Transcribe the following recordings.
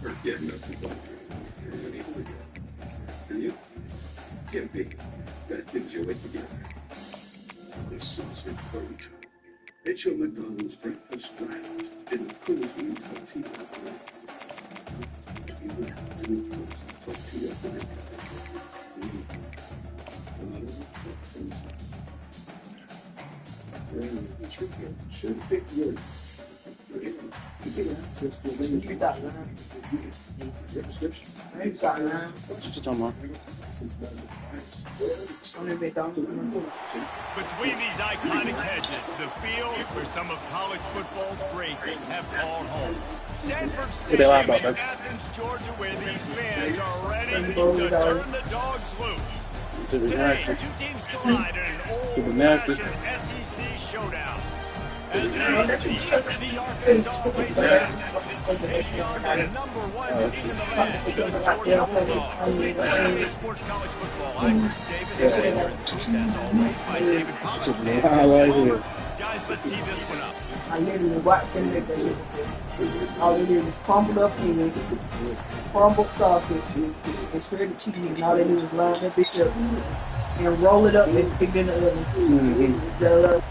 Or getting up to something. And you can't be. That things you wait together. This sausage boat. It's your McDonald's breakfast round. In the coolest when you talk to you about that. You would have to talk to you about it. The truth is, should pick words. You get access to a range of your prescription. What you talking about? Between these iconic hedges, the field where some of college football's greats have called home. Sanford Stadium in Athens, Georgia, where these fans are ready to turn the dogs loose. Today, two teams collide in an old-fashioned SEC showdown. As the Arkansas Razorbacks, they are the #1 team in the land, the Georgia Bulldogs. Sports College Football, I'm Chris Davis. As always, by David Pollard. Guys, let's tee this one up. I literally watched them make that. All they did was crumble up in crumbled sausage and shredded cheese, and all they did was line that bitch up and roll it up and stick it in the oven.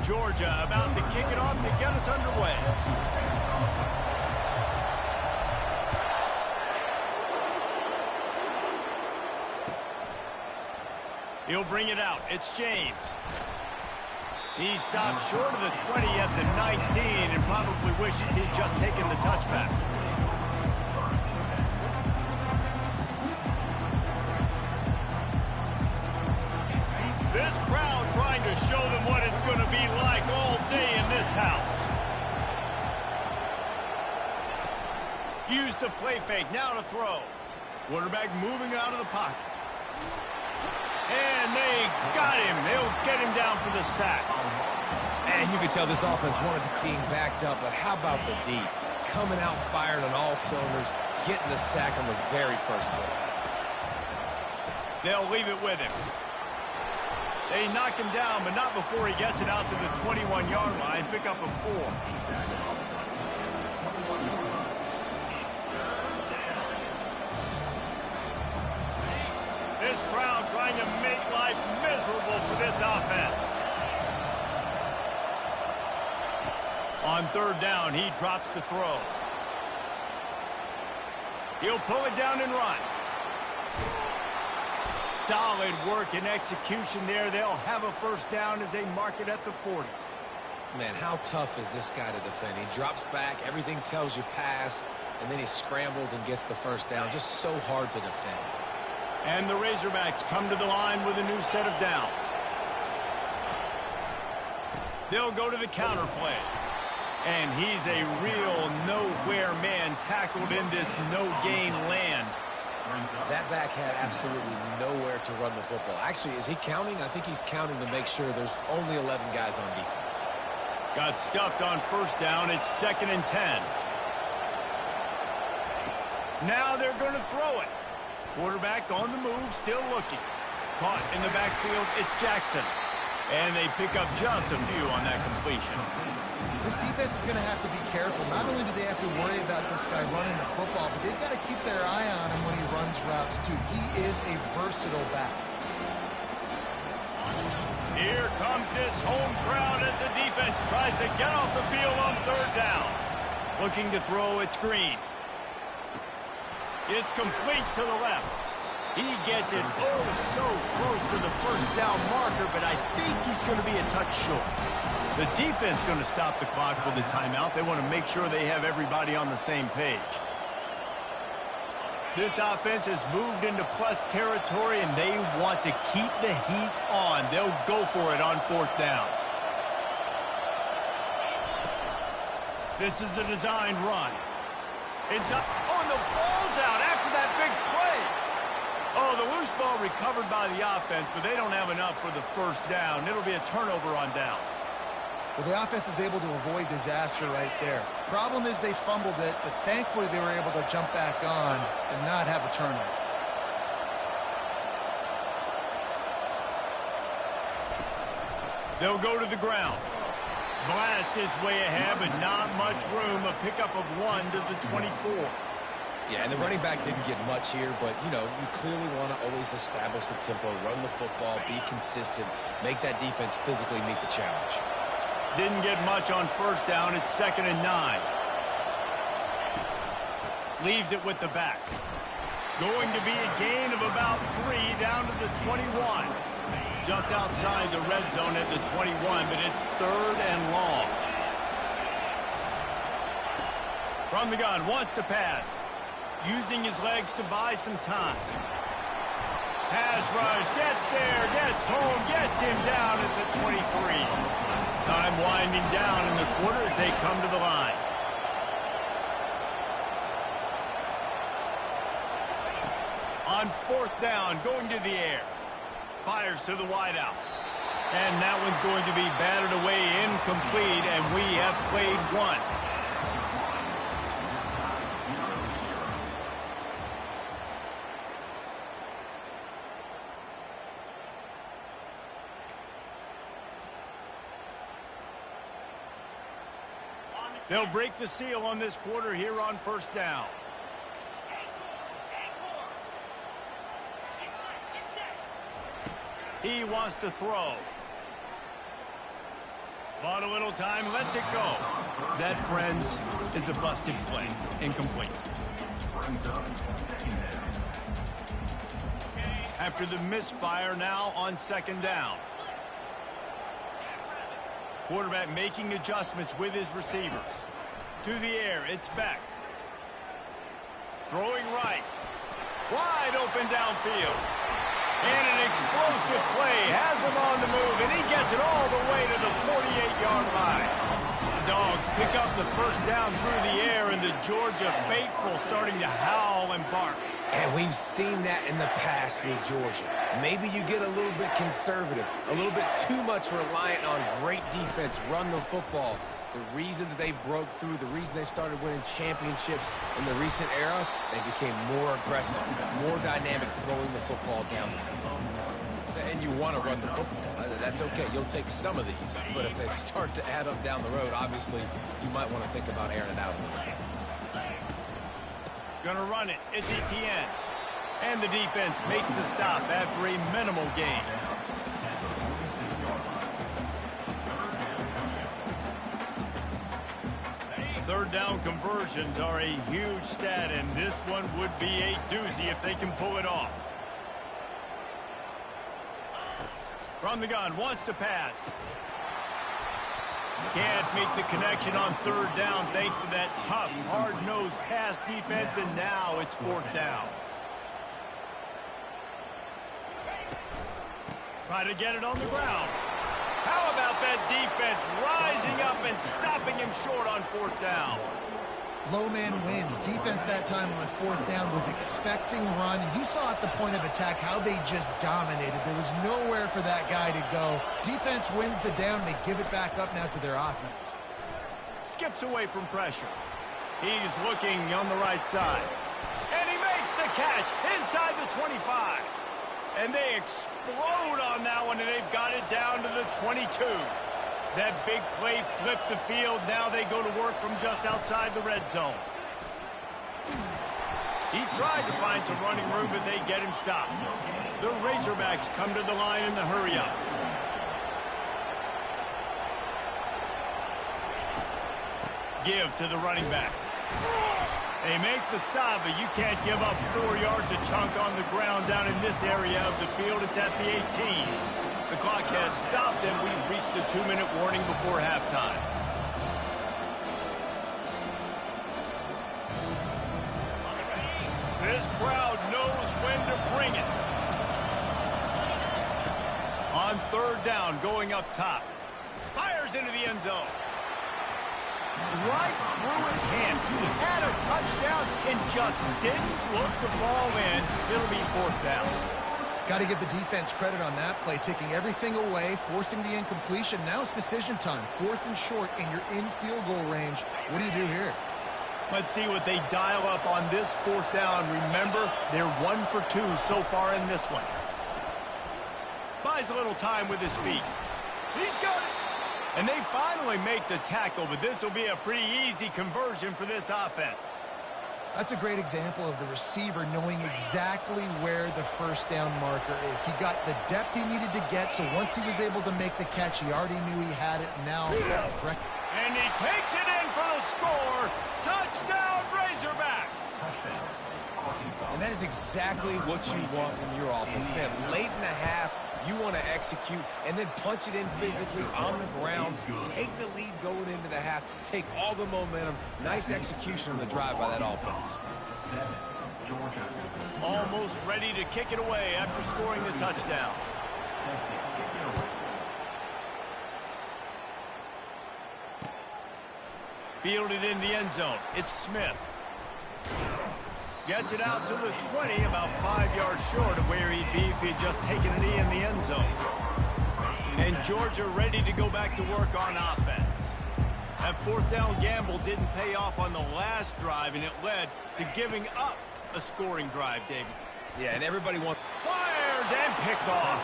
Georgia about to kick it off to get us underway. He'll bring it out. It's James. He stopped short of the 20 at the 19 and probably wishes he'd just taken the touchback. This crowd trying to show them what it's going to be like all day in this house. Use the play fake, now to throw. Quarterback moving out of the pocket. And they got him. They'll get him down for the sack. And you could tell this offense wanted to being backed up, but how about the D? Coming out fired on all cylinders, getting the sack on the very first play. They'll leave it with him. They knock him down, but not before he gets it out to the 21-yard line. Pick up a 4. This crowd trying to make life miserable for this offense. On 3rd down, he drops to throw. He'll pull it down and run. Solid work and execution there. They'll have a 1st down as they mark it at the 40. Man, how tough is this guy to defend? He drops back, everything tells you pass, and then he scrambles and gets the 1st down. Just so hard to defend. And the Razorbacks come to the line with a new set of downs. They'll go to the counter play. And he's a real nowhere man tackled in this no-gain land. That back had absolutely nowhere to run the football. Actually, is he counting? I think he's counting to make sure there's only 11 guys on defense. Got stuffed on 1st down. It's 2nd and 10. Now they're going to throw it. Quarterback on the move, still looking. Caught in the backfield, it's Jackson. And they pick up just a few on that completion. This defense is going to have to be careful. Not only do they have to worry about this guy running the football, but they've got to keep their eye on him when he runs routes, too. He is a versatile back. Here comes this home crowd as the defense tries to get off the field on 3rd down. Looking to throw, it's Green. It's complete to the left. He gets it so close to the 1st down marker, but I think he's going to be a touch short. The defense going to stop the clock with a timeout. They want to make sure they have everybody on the same page. This offense has moved into plus territory, and they want to keep the heat on. They'll go for it on 4th down. This is a designed run. It's up. Oh, and the ball's out after that big play. Oh, the loose ball recovered by the offense, but they don't have enough for the 1st down. It'll be a turnover on downs. Well, the offense is able to avoid disaster right there. Problem is they fumbled it, but thankfully they were able to jump back on and not have a turnover. They'll go to the ground. Blast his way ahead, but not much room. A pickup of 1 to the 24. Yeah, and the running back didn't get much here, but, you know, you clearly want to always establish the tempo, run the football, be consistent, make that defense physically meet the challenge. Didn't get much on first down. It's 2nd and 9. Leaves it with the back. Going to be a gain of about 3 down to the 21. Just outside the red zone at the 21, but it's 3rd and long. From the gun, wants to pass. Using his legs to buy some time. Pass rush, gets there, gets home, gets him down at the 23. Time winding down in the quarter as they come to the line. On 4th down, going to the air. Fires to the wideout. And that one's going to be batted away, incomplete, and we have played 1. They'll break the seal on this quarter here on 1st down. He wants to throw. Bought a little time, lets it go. That, friends, is a busted play. Incomplete. After the misfire, now on 2nd down. Quarterback making adjustments with his receivers. To the air, it's back. Throwing right. Wide open downfield. And an explosive play. Has him on the move, and he gets it all the way to the 48-yard line. The Dogs pick up the 1st down through the air, and the Georgia faithful starting to howl and bark. And we've seen that in the past with Georgia. Maybe you get a little bit conservative, a little bit too much reliant on great defense, run the football. The reason that they broke through, the reason they started winning championships in the recent era, they became more aggressive, more dynamic, throwing the football down the field. And you want to run the football. That's okay. You'll take some of these. But if they start to add up down the road, obviously, you might want to think about airing it out a little bit. Gonna run it. It's Etienne. And the defense makes the stop after a minimal gain. Third down conversions are a huge stat, and this one would be a doozy if they can pull it off. From the gun, wants to pass. Can't make the connection on 3rd down thanks to that tough, hard-nosed pass defense, and now it's 4th down. Try to get it on the ground. How about that defense rising up and stopping him short on 4th down? Low man wins. Defense that time on 4th down was expecting run. You saw at the point of attack how they just dominated. There was nowhere for that guy to go. Defense wins the down. They give it back up now to their offense. Skips away from pressure. He's looking on the right side. And he makes the catch inside the 25. And they explode on that one, and they've got it down to the 22. That big play flipped the field. Now they go to work from just outside the red zone. He tried to find some running room, but they get him stopped. The Razorbacks come to the line in the hurry-up. Give to the running back. They make the stop, but you can't give up 4 yards a chunk on the ground down in this area of the field. It's at the 18. The clock has stopped, and we've reached the 2-minute warning before halftime. This crowd knows when to bring it. On 3rd down, going up top. Fires into the end zone. Right through his hands. He had a touchdown and just didn't look the ball in. It'll be 4th down. Got to give the defense credit on that play, taking everything away, forcing the incompletion. Now it's decision time. 4th and short, and you're in field goal range. What do you do here? Let's see what they dial up on this 4th down. Remember, they're 1 for 2 so far in this one. Buys a little time with his feet. He's got it. And they finally make the tackle, but this will be a pretty easy conversion for this offense. That's a great example of the receiver knowing exactly where the first down marker is. He got the depth he needed to get, so once he was able to make the catch, he already knew he had it. Now, and he takes it in for the score. Touchdown, Razorbacks! And that is exactly what you want from your offense. Man, late in the half, you want to execute and then punch it in physically on the ground. Take the lead going into the half. Take all the momentum. Nice execution on the drive by that offense. Almost ready to kick it away after scoring the touchdown. Fielded in the end zone. It's Smith. Gets it out to the 20, about 5 yards short of where he'd be if he had just taken a knee in the end zone. And Georgia ready to go back to work on offense. That fourth down gamble didn't pay off on the last drive, and it led to giving up a scoring drive, David. Yeah, and everybody wants... Fires and picked off.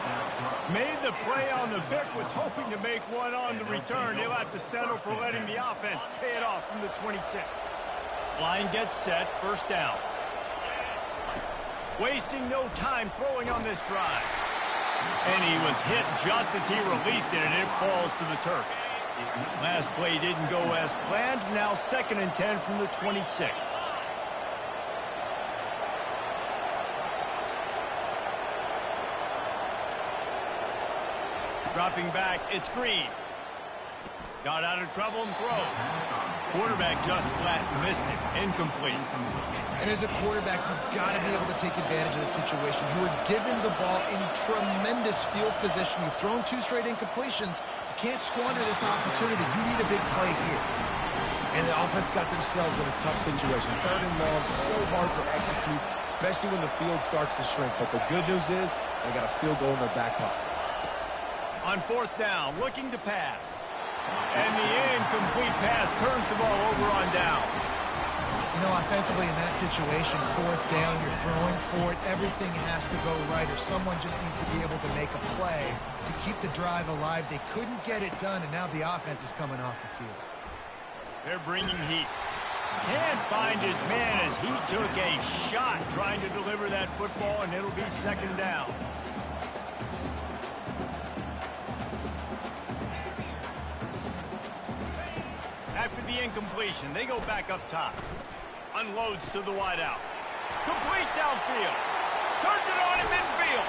Made the play on the pick, was hoping to make one on the return. He'll have to settle for letting the offense pay it off from the 26. Line gets set, first down. Wasting no time throwing on this drive. And he was hit just as he released it, and it falls to the turf. Last play didn't go as planned. Now 2nd and 10 from the 26. Dropping back, it's Green. Got out of trouble and throws. Quarterback just flat missed it. Incomplete. And as a quarterback, you've got to be able to take advantage of the situation. You were given the ball in tremendous field position. You've thrown 2 straight incompletions. You can't squander this opportunity. You need a big play here. And the offense got themselves in a tough situation. 3rd and long, so hard to execute, especially when the field starts to shrink. But the good news is they got a field goal in their back pocket. On 4th down, looking to pass. And the incomplete pass turns the ball over on downs. You know, offensively in that situation, 4th down, you're throwing for it. Everything has to go right, or someone just needs to be able to make a play to keep the drive alive. They couldn't get it done, and now the offense is coming off the field. They're bringing heat. Can't find his man as he took a shot trying to deliver that football, and it'll be 2nd down. After the incompletion, they go back up top. Unloads to the wideout. Complete downfield. Turns it on in midfield.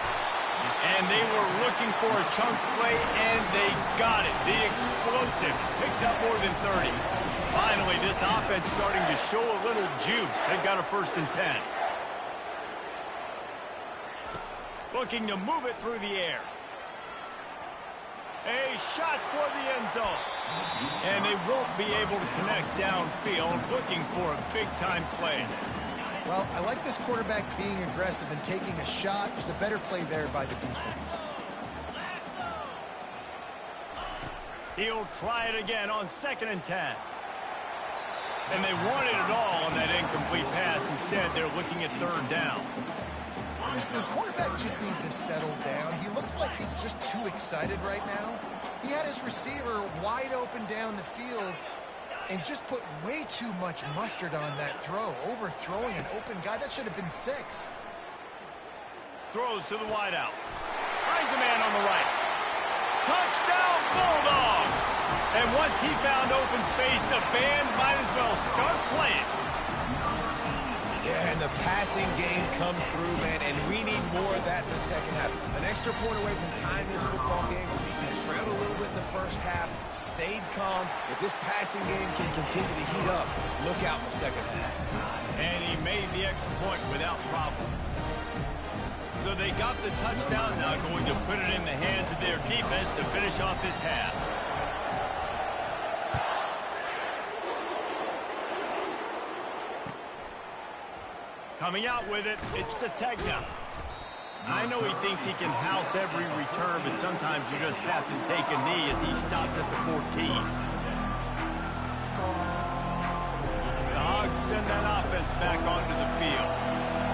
And they were looking for a chunk play, and they got it. The explosive picks up more than 30. Finally, this offense starting to show a little juice. They've got a 1st and 10. Looking to move it through the air. A shot for the end zone. And they won't be able to connect downfield, looking for a big-time play. Well, I like this quarterback being aggressive and taking a shot. There's a better play there by the defense. He'll try it again on 2nd and 10. And they wanted it all on that incomplete pass. Instead, they're looking at 3rd down. The quarterback just needs to settle down. He looks like he's just too excited right now. He had his receiver wide open down the field and just put way too much mustard on that throw, overthrowing an open guy. That should have been 6. Throws to the wideout. Finds a man on the right. Touchdown, Bulldogs! And once he found open space, the band might as well start playing. Yeah, and the passing game comes through, man, and we need more of that in the 2nd half. An extra point away from tying this football game. You trailed a little bit in the 1st half, stayed calm. If this passing game can continue to heat up, look out in the 2nd half. And he made the extra point without problem. So they got the touchdown, now going to put it in the hands of their defense to finish off this half. Coming out with it, it's Sategna. I know he thinks he can house every return, but sometimes you just have to take a knee as he stopped at the 14. The Hogs send that offense back onto the field.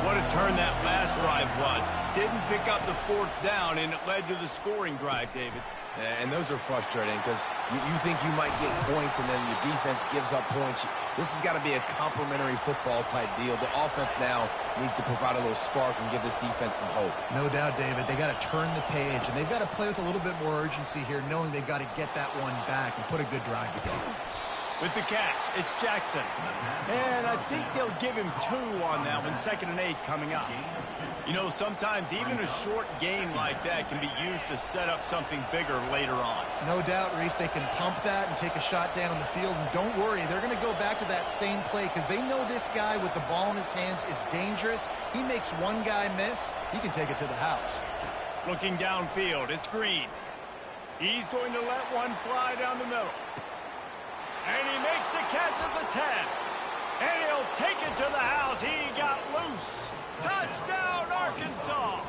What a turn that last drive was. Didn't pick up the 4th down, and it led to the scoring drive, David. And those are frustrating because you think you might get points and then your defense gives up points. This has got to be a complementary football type deal. The offense now needs to provide a little spark and give this defense some hope. No doubt, David. They got to turn the page, and they've got to play with a little bit more urgency here, knowing they've got to get that one back and put a good drive together. With the catch, it's Jackson. And I think they'll give him 2 on that one, 2nd and 8 coming up. You know, sometimes even a short game like that can be used to set up something bigger later on. No doubt, Reese, they can pump that and take a shot down the field. And don't worry, they're going to go back to that same play because they know this guy with the ball in his hands is dangerous. He makes one guy miss, he can take it to the house. Looking downfield, it's Green. He's going to let one fly down the middle. And he makes the catch at the 10. And he'll take it to the house. He got loose. Touchdown, Arkansas.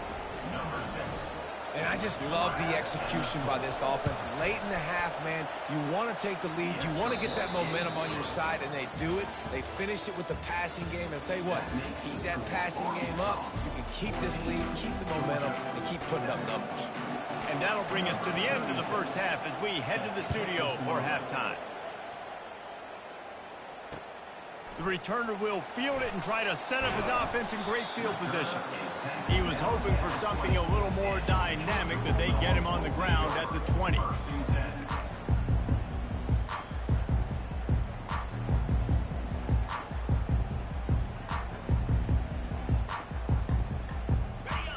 And I just love the execution by this offense. Late in the half, man, you want to take the lead. You want to get that momentum on your side, and they do it. They finish it with the passing game. And I'll tell you what, keep that passing game up. You can keep this lead, keep the momentum, and keep putting up numbers. And that'll bring us to the end of the first half as we head to the studio for halftime. The returner will field it and try to set up his offense in great field position. He was hoping for something a little more dynamic, but they get him on the ground at the 20.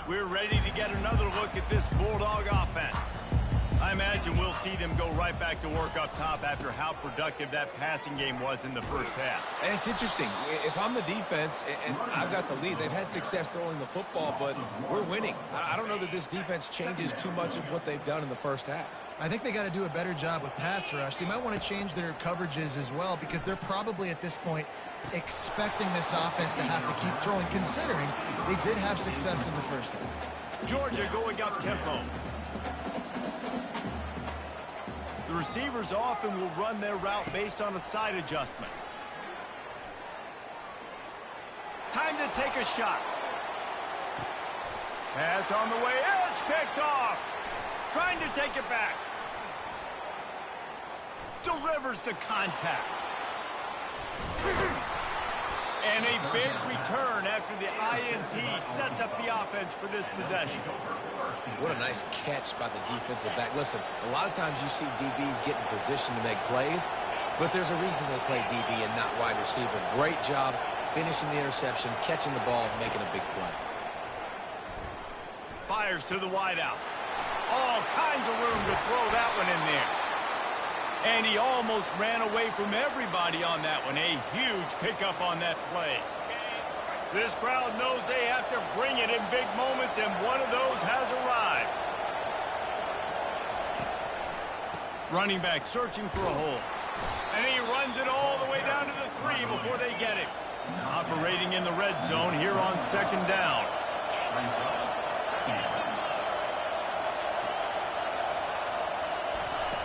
We're ready to get another look at this Bulldog offense. I imagine we'll see them go right back to work up top after how productive that passing game was in the first half. And it's interesting. If I'm the defense and I've got the lead, they've had success throwing the football, but we're winning. I don't know that this defense changes too much of what they've done in the first half. I think they got to do a better job with pass rush. They might want to change their coverages as well because they're probably at this point expecting this offense to have to keep throwing, considering they did have success in the first half. Georgia going up tempo. The receivers often will run their route based on a side adjustment. Time to take a shot. Pass on the way. It's picked off. Trying to take it back. Delivers the contact. And a big return after the INT sets up the offense for this possession. What a nice catch by the defensive back. Listen, a lot of times you see DBs get in position to make plays, but there's a reason they play DB and not wide receiver. Great job finishing the interception, catching the ball, making a big play. Fires to the wideout. All kinds of room to throw that one in there. And he almost ran away from everybody on that one. A huge pickup on that play. This crowd knows they have to bring it in big moments, and one of those has arrived. Running back searching for a hole. And he runs it all the way down to the 3 before they get it. Operating in the red zone here on 2nd down.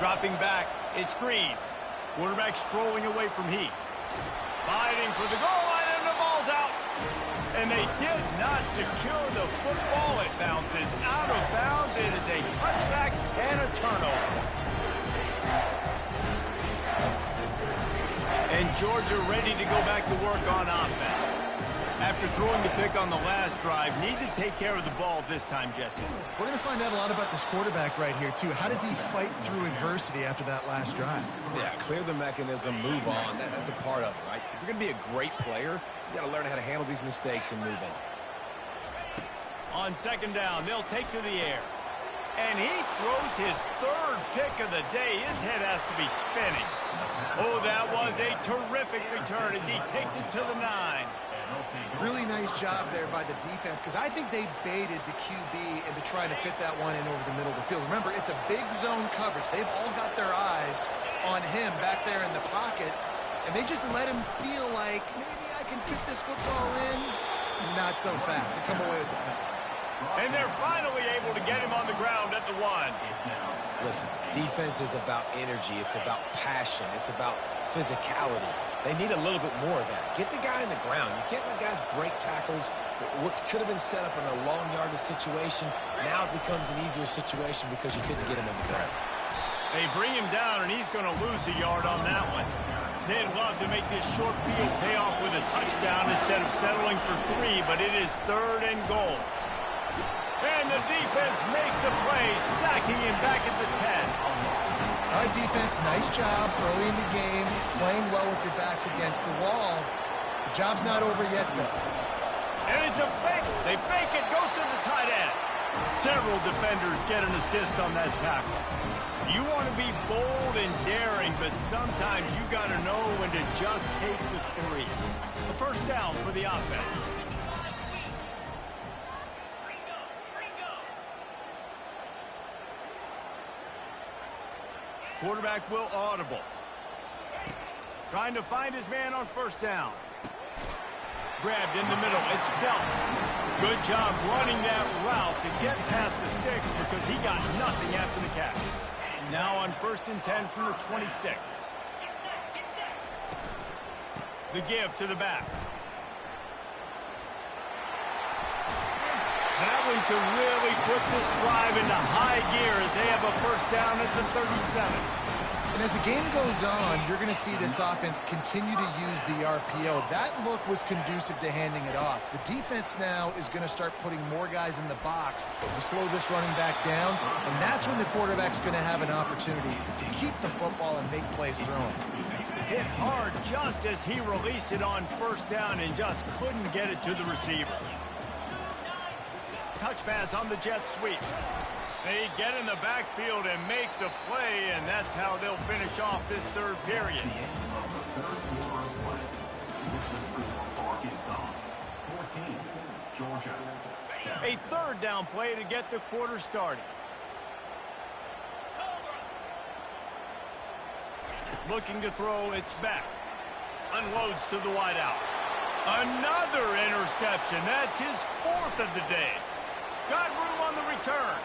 Dropping back, it's Green. Quarterback strolling away from Heat. Fighting for the goal line, and the ball's out. And they did not secure the football. It bounces out of bounds. It is a touchback and a turnover. And Georgia ready to go back to work on offense. After throwing the pick on the last drive, need to take care of the ball this time, Jesse. We're going to find out a lot about this quarterback right here, too. How does he fight through adversity after that last drive? Yeah, clear the mechanism, move on. That's a part of it, right? If you're going to be a great player, you got to learn how to handle these mistakes and move on. On 2nd down, they'll take to the air. And he throws his 3rd pick of the day. His head has to be spinning. Oh, that was a terrific return as he takes it to the 9. Really nice job there by the defense because I think they baited the QB into trying to fit that one in over the middle of the field. Remember, it's a big zone coverage. They've all got their eyes on him back there in the pocket, and they just let him feel like maybe I can fit this football in. Not so fast. They come away with the pick. And they're finally able to get him on the ground at the 1. Listen, defense is about energy. It's about passion. It's about physicality. They need a little bit more of that. Get the guy in the ground. You can't let guys break tackles. What could have been set up in a long yardage situation, now it becomes an easier situation because you couldn't get him in the ground. They bring him down, and he's going to lose a yard on that one. They'd love to make this short field pay off with a touchdown instead of settling for 3, but it is 3rd and goal. And the defense makes a play, sacking him back at the 10. All right, defense, nice job early in the game, playing well with your backs against the wall. The job's not over yet, though. And it's a fake. They fake it, goes to the tight end. Several defenders get an assist on that tackle. You want to be bold and daring, but sometimes you got to know when to just take the 3. A first down for the offense. Quarterback will audible. Trying to find his man on first down. Grabbed in the middle. It's Belt. Good job running that route to get past the sticks because he got nothing after the catch. Now on 1st and 10 from the 26. The give to the back. That one could really put this drive into high gear as they have a first down at the 37. And as the game goes on, you're going to see this offense continue to use the RPO. That look was conducive to handing it off. The defense now is going to start putting more guys in the box to slow this running back down, and that's when the quarterback's going to have an opportunity to keep the football and make plays throwing. Hit hard just as he released it on first down and just couldn't get it to the receiver. Touch pass on the jet sweep. They get in the backfield and make the play, and that's how they'll finish off this 3rd period. A 3rd down play to get the quarter started. Looking to throw, it's back. Unloads to the wideout. Another interception. That's his 4th of the day. Got room on the return.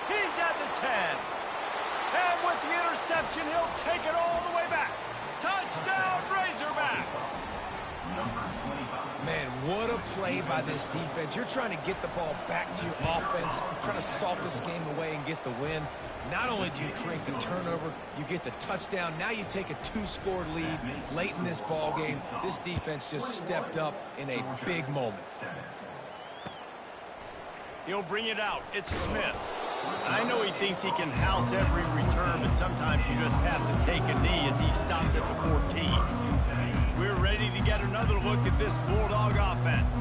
He's at the 10. And with the interception, he'll take it all the way back. Touchdown, Razorbacks. Man, what a play by this defense. You're trying to get the ball back to your offense, trying to salt this game away and get the win. Not only do you create the turnover, you get the touchdown. Now you take a 2-score lead late in this ball game. This defense just stepped up in a big moment. He'll bring it out. It's Smith. I know he thinks he can house every return, but sometimes you just have to take a knee as he stopped at the 14. We're ready to get another look at this Bulldog offense.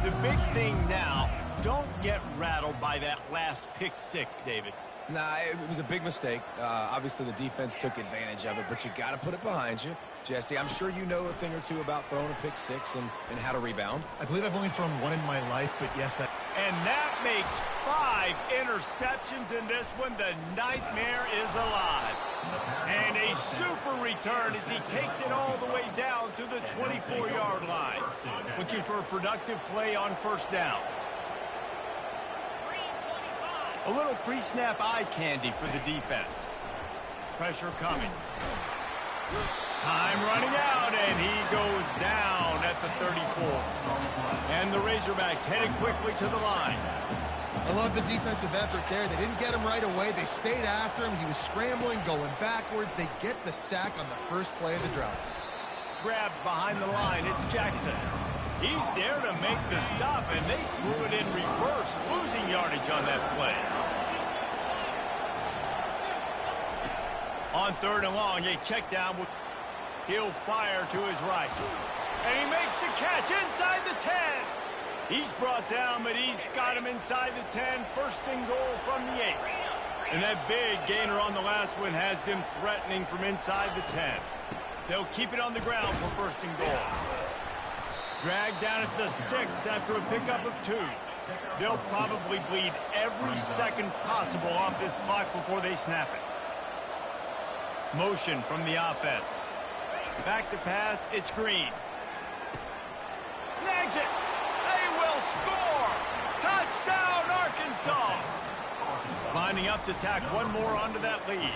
The big thing now, don't get rattled by that last pick 6, David. Nah, it was a big mistake. Obviously, the defense took advantage of it, but you got to put it behind you. Jesse, I'm sure you know a thing or two about throwing a pick 6 and how to rebound. I believe I've only thrown one in my life, but yes, And that makes 5 interceptions in this one. The nightmare is alive. And a super return as he takes it all the way down to the 24-yard line. Looking for a productive play on first down. A little pre-snap eye candy for the defense. Pressure coming. Time running out, and he goes down at the 34. And the Razorbacks headed quickly to the line. I love the defensive effort there. They didn't get him right away. They stayed after him. He was scrambling, going backwards. They get the sack on the first play of the drive. Grabbed behind the line. It's Jackson. He's there to make the stop, and they threw it in reverse, losing yardage on that play. On 3rd and long, a check down. He'll fire to his right. And he makes the catch inside the 10. He's brought down, but he's got him inside the 10. 1st and goal from the 8. And that big gainer on the last one has them threatening from inside the 10. They'll keep it on the ground for 1st and goal. Dragged down at the 6 after a pickup of 2. They'll probably bleed every second possible off this clock before they snap it. Motion from the offense. Back to pass, it's Green. Snags it. They will score. Touchdown, Arkansas. Lining up to tack one more onto that lead.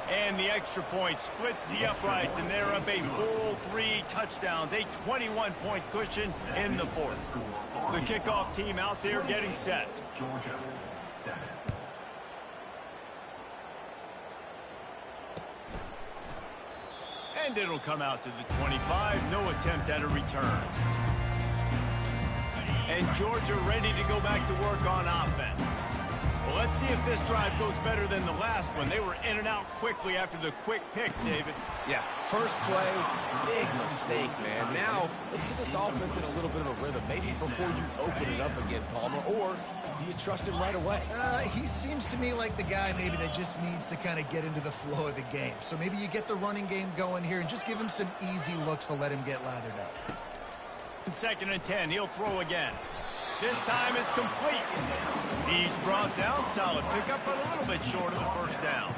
And the extra point splits the uprights, and they're up a full 3 touchdowns, a 21-point cushion in the 4th. The kickoff team out there getting set. Georgia, 7. And it'll come out to the 25. No attempt at a return. And Georgia ready to go back to work on offense. Well, let's see if this drive goes better than the last one. They were in and out quickly after the quick pick, David. Yeah, first play, big mistake, man. Now, let's get this offense in a little bit of a rhythm. Maybe before you open it up again, Palmer, or do you trust him right away? He seems to me like the guy maybe that just needs to kind of get into the flow of the game. So maybe you get the running game going here and just give him some easy looks to let him get lathered up. 2nd and 10, he'll throw again. This time it's complete. He's brought down, solid pickup, but a little bit short of the first down.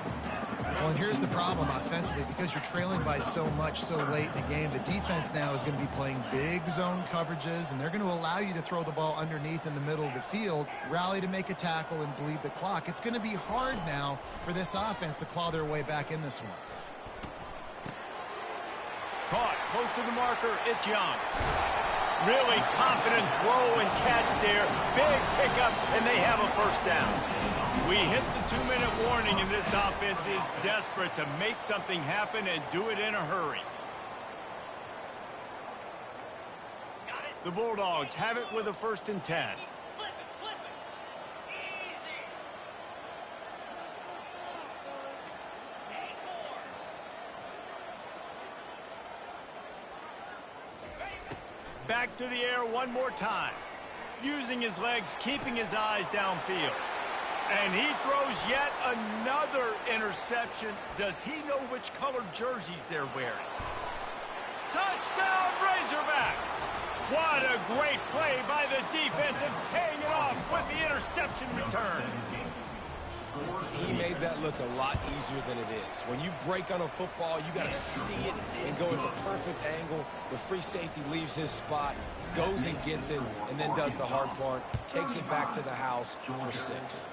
Well, and here's the problem offensively. Because you're trailing by so much so late in the game, the defense now is going to be playing big zone coverages, and they're going to allow you to throw the ball underneath in the middle of the field, rally to make a tackle, and bleed the clock. It's going to be hard now for this offense to claw their way back in this one. Caught, close to the marker, it's Young. Really confident throw and catch there. Big pickup, and they have a first down. We hit the 2-minute warning, and this offense is desperate to make something happen and do it in a hurry. The Bulldogs have it with a 1st and 10. Back to the air one more time. Using his legs, keeping his eyes downfield. And he throws yet another interception. Does he know which colored jerseys they're wearing? Touchdown, Razorbacks! What a great play by the defense and paying it off with the interception return. He made that look a lot easier than it is. When you break on a football, you got to see it and go at the perfect angle. The free safety leaves his spot, goes and gets it, and then does the hard part, takes it back to the house for 6.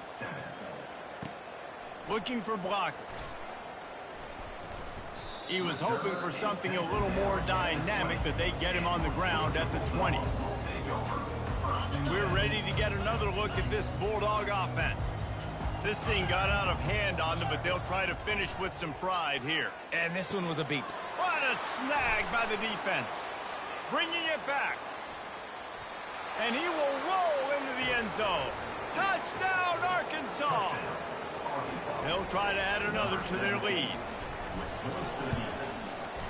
Looking for blockers. He was hoping for something a little more dynamic, but they get him on the ground at the 20. We're ready to get another look at this Bulldog offense. This thing got out of hand on them, but they'll try to finish with some pride here. And this one was a beat. What a snag by the defense. Bringing it back. And he will roll into the end zone. Touchdown, Arkansas! They'll try to add another to their lead.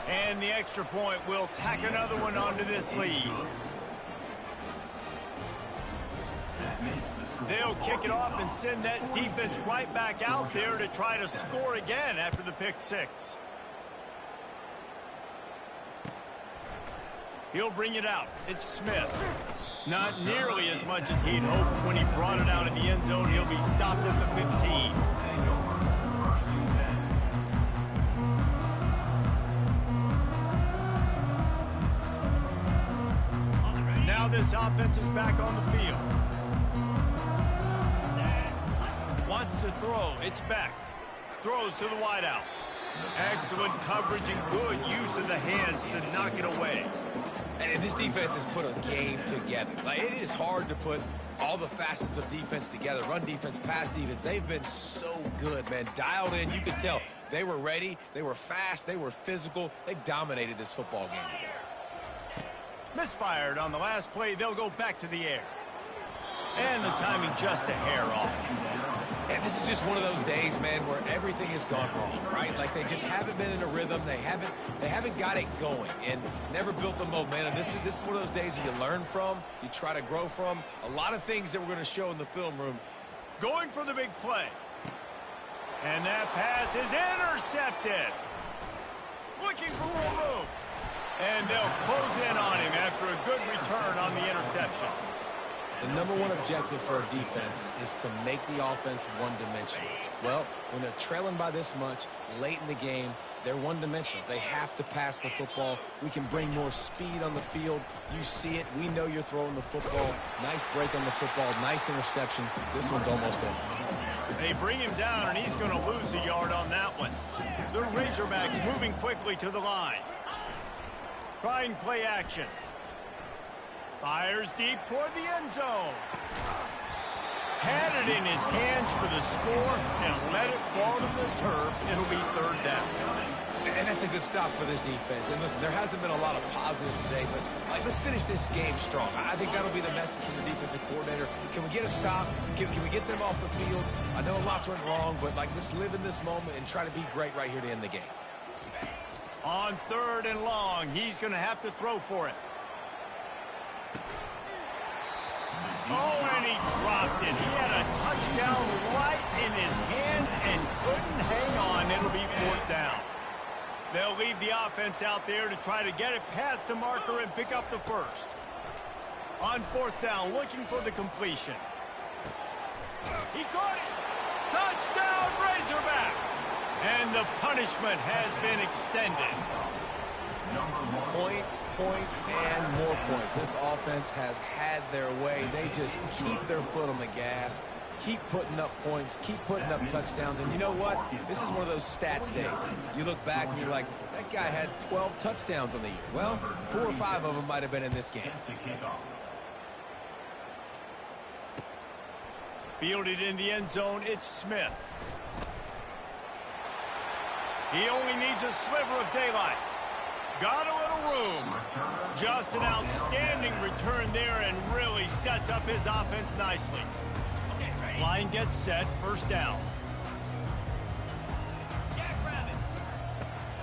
And the extra point will tack another one onto this lead. They'll kick it off and send that defense right back out there to try to score again after the pick 6. He'll bring it out. It's Smith. Not nearly as much as he'd hoped when he brought it out in the end zone. He'll be stopped at the 15. Now this offense is back on the field. Wants to throw. It's Beck. Throws to the wideout. Excellent coverage and good use of the hands to knock it away. And this defense has put a game together. Like, it is hard to put all the facets of defense together. Run defense, pass defense. They've been so good, man. Dialed in. You could tell they were ready. They were fast. They were physical. They dominated this football game today. Misfired on the last play. They'll go back to the air. And the timing just a hair off. And this is just one of those days, man, where everything has gone wrong, right? Like, they just haven't been in a rhythm. They haven't got it going and never built the momentum. This is one of those days that you learn from, you try to grow from. A lot of things that we're going to show in the film room. Going for the big play. And that pass is intercepted. Looking for more room. And they'll close in on him after a good return on the interception. The #1 objective for a defense is to make the offense one-dimensional. Well, when they're trailing by this much, late in the game, they're one-dimensional. They have to pass the football. We can bring more speed on the field. You see it. We know you're throwing the football. Nice break on the football. Nice interception. This one's almost over. They bring him down, and he's going to lose a yard on that one. The Razorbacks moving quickly to the line. Trying play action. Fires deep toward the end zone. Had it in his hands for the score and let it fall to the turf. It'll be third down. And that's a good stop for this defense. And listen, there hasn't been a lot of positive today, but let's finish this game strong. I think that'll be the message from the defensive coordinator. Can we get a stop? Can we get them off the field? I know lots went wrong, but let's live in this moment and try to be great right here to end the game. On 3rd and long, he's going to have to throw for it. Oh, and he dropped it. He had a touchdown right in his hands and couldn't hang on. It'll be 4th down. They'll leave the offense out there to try to get it past the marker and pick up the first. On 4th down, looking for the completion. He caught it. Touchdown, Razorbacks. And the punishment has been extended. Points, and more points. This offense has had their way. They just keep their foot on the gas, keep putting up points, keep putting up touchdowns. And you know what? This is one of those stats days. You look back and you're like, that guy had 12 touchdowns on the year. Well, 4 or 5 of them might have been in this game. Fielded in the end zone, it's Smith. He only needs a sliver of daylight. Got a little room. Just an outstanding return there and really sets up his offense nicely. Line gets set, first down.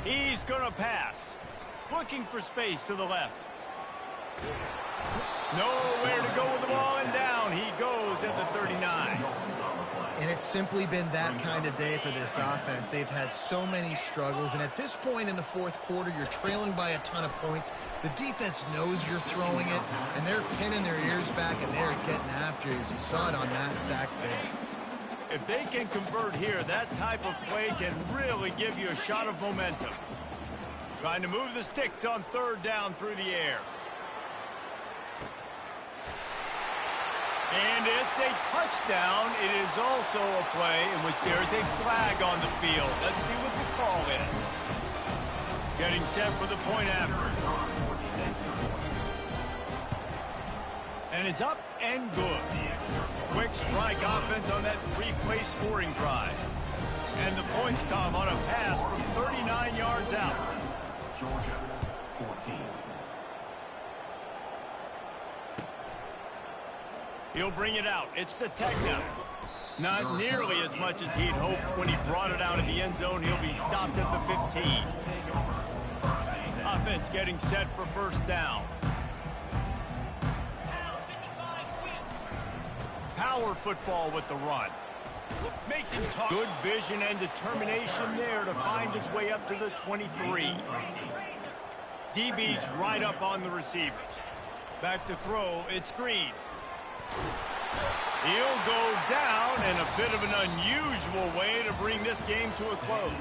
He's going to pass. Looking for space to the left. Nowhere to go with the ball, and down he goes at the 39. And it's simply been that kind of day for this offense. They've had so many struggles, and at this point in the 4th quarter, you're trailing by a ton of points. The defense knows you're throwing it, and they're pinning their ears back, and they're getting after you, as you saw it on that sack there. If they can convert here, that type of play can really give you a shot of momentum. Trying to move the sticks on 3rd down through the air. And it's a touchdown. It is also a play in which there is a flag on the field. Let's see what the call is. Getting set for the point after. And it's up and good. Quick strike offense on that 3-play scoring drive. And the points come on a pass from 39 yards out. Georgia, 14. He'll bring it out. It's the tech now. Not nearly as much as he'd hoped when he brought it out of the end zone. He'll be stopped at the 15. Offense getting set for first down. Power football with the run. Makes him talk. Good vision and determination there to find his way up to the 23. DB's right up on the receivers. Back to throw. It's Green. He'll go down in a bit of an unusual way to bring this game to a close.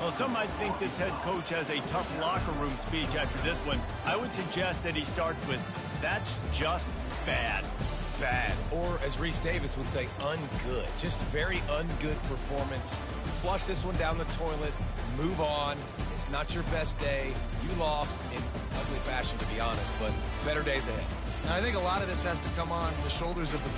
Well, some might think this head coach has a tough locker room speech after this one. I would suggest that he starts with, "That's just bad." Bad. Or, as Reese Davis would say, ungood. Just very ungood performance. Flush this one down the toilet. Move on. It's not your best day. You lost in ugly fashion, to be honest, but better days ahead. And I think a lot of this has to come on the shoulders of the...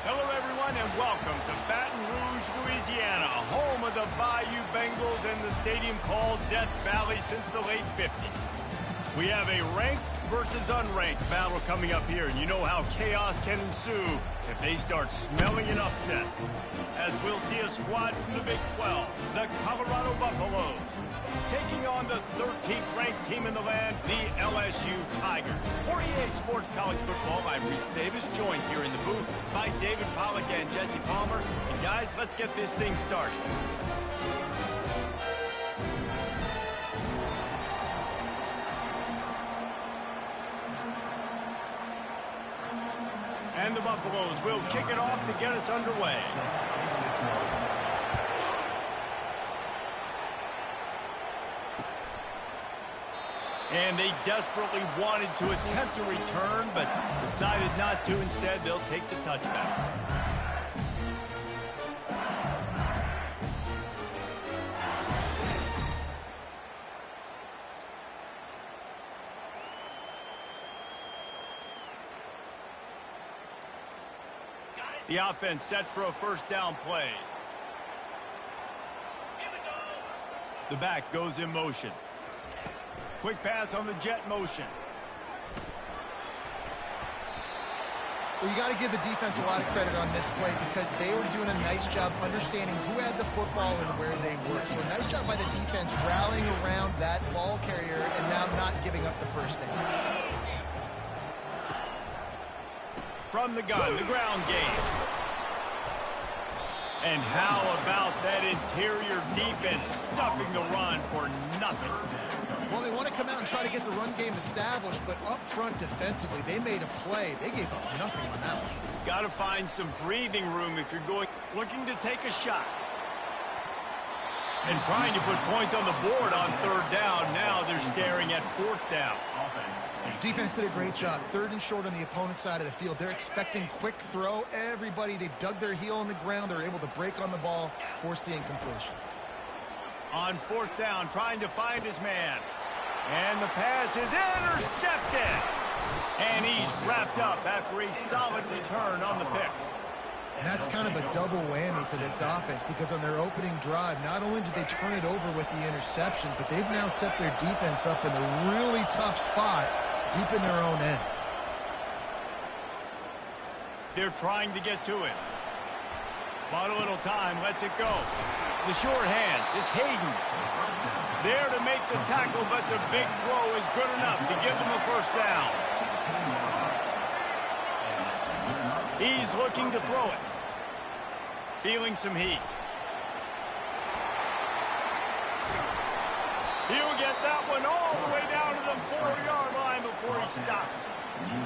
Hello, everyone, and welcome to Baton Rouge, Louisiana, home of the Bayou Bengals and the stadium called Death Valley since the late 50s. We have a ranked versus unranked battle coming up here, and you know how chaos can ensue if they start smelling an upset. As we'll see a squad from the Big 12, the Colorado Buffaloes, taking on the 13th ranked team in the land, the LSU Tigers. For EA Sports College Football, I'm Reese Davis, joined here in the booth by David Pollack and Jesse Palmer. And guys, let's get this thing started. And the Buffaloes will kick it off to get us underway. And they desperately wanted to attempt a return, but decided not to. Instead, they'll take the touchback. The offense set for a first down play. The back goes in motion. Quick pass on the jet motion. Well, you got to give the defense a lot of credit on this play because they were doing a nice job understanding who had the football and where they were. So a nice job by the defense rallying around that ball carrier and now not giving up the first down. From the gun, the ground game. And how about that interior defense stuffing the run for nothing? Well, they want to come out and try to get the run game established, but up front defensively, they made a play. They gave up nothing on that one. Got to find some breathing room if you're looking to take a shot. And trying to put points on the board on third down. Now they're staring at fourth down. Defense did a great job. Third and short on the opponent's side of the field. They're expecting quick throw. Everybody, they dug their heel on the ground. They're able to break on the ball, force the incompletion. On fourth down, trying to find his man. And the pass is intercepted. And he's wrapped up after a solid return on the pick. And that's kind of a double whammy for this offense because on their opening drive, not only did they turn it over with the interception, but they've now set their defense up in a really tough spot deep in their own end. They're trying to get to it. Bought a little time, lets it go. The short hands, it's Hayden. There to make the tackle, but the big throw is good enough to give them a first down. He's looking to throw it. Feeling some heat. He'll get that one all the way down to the 4-yard line before he stopped.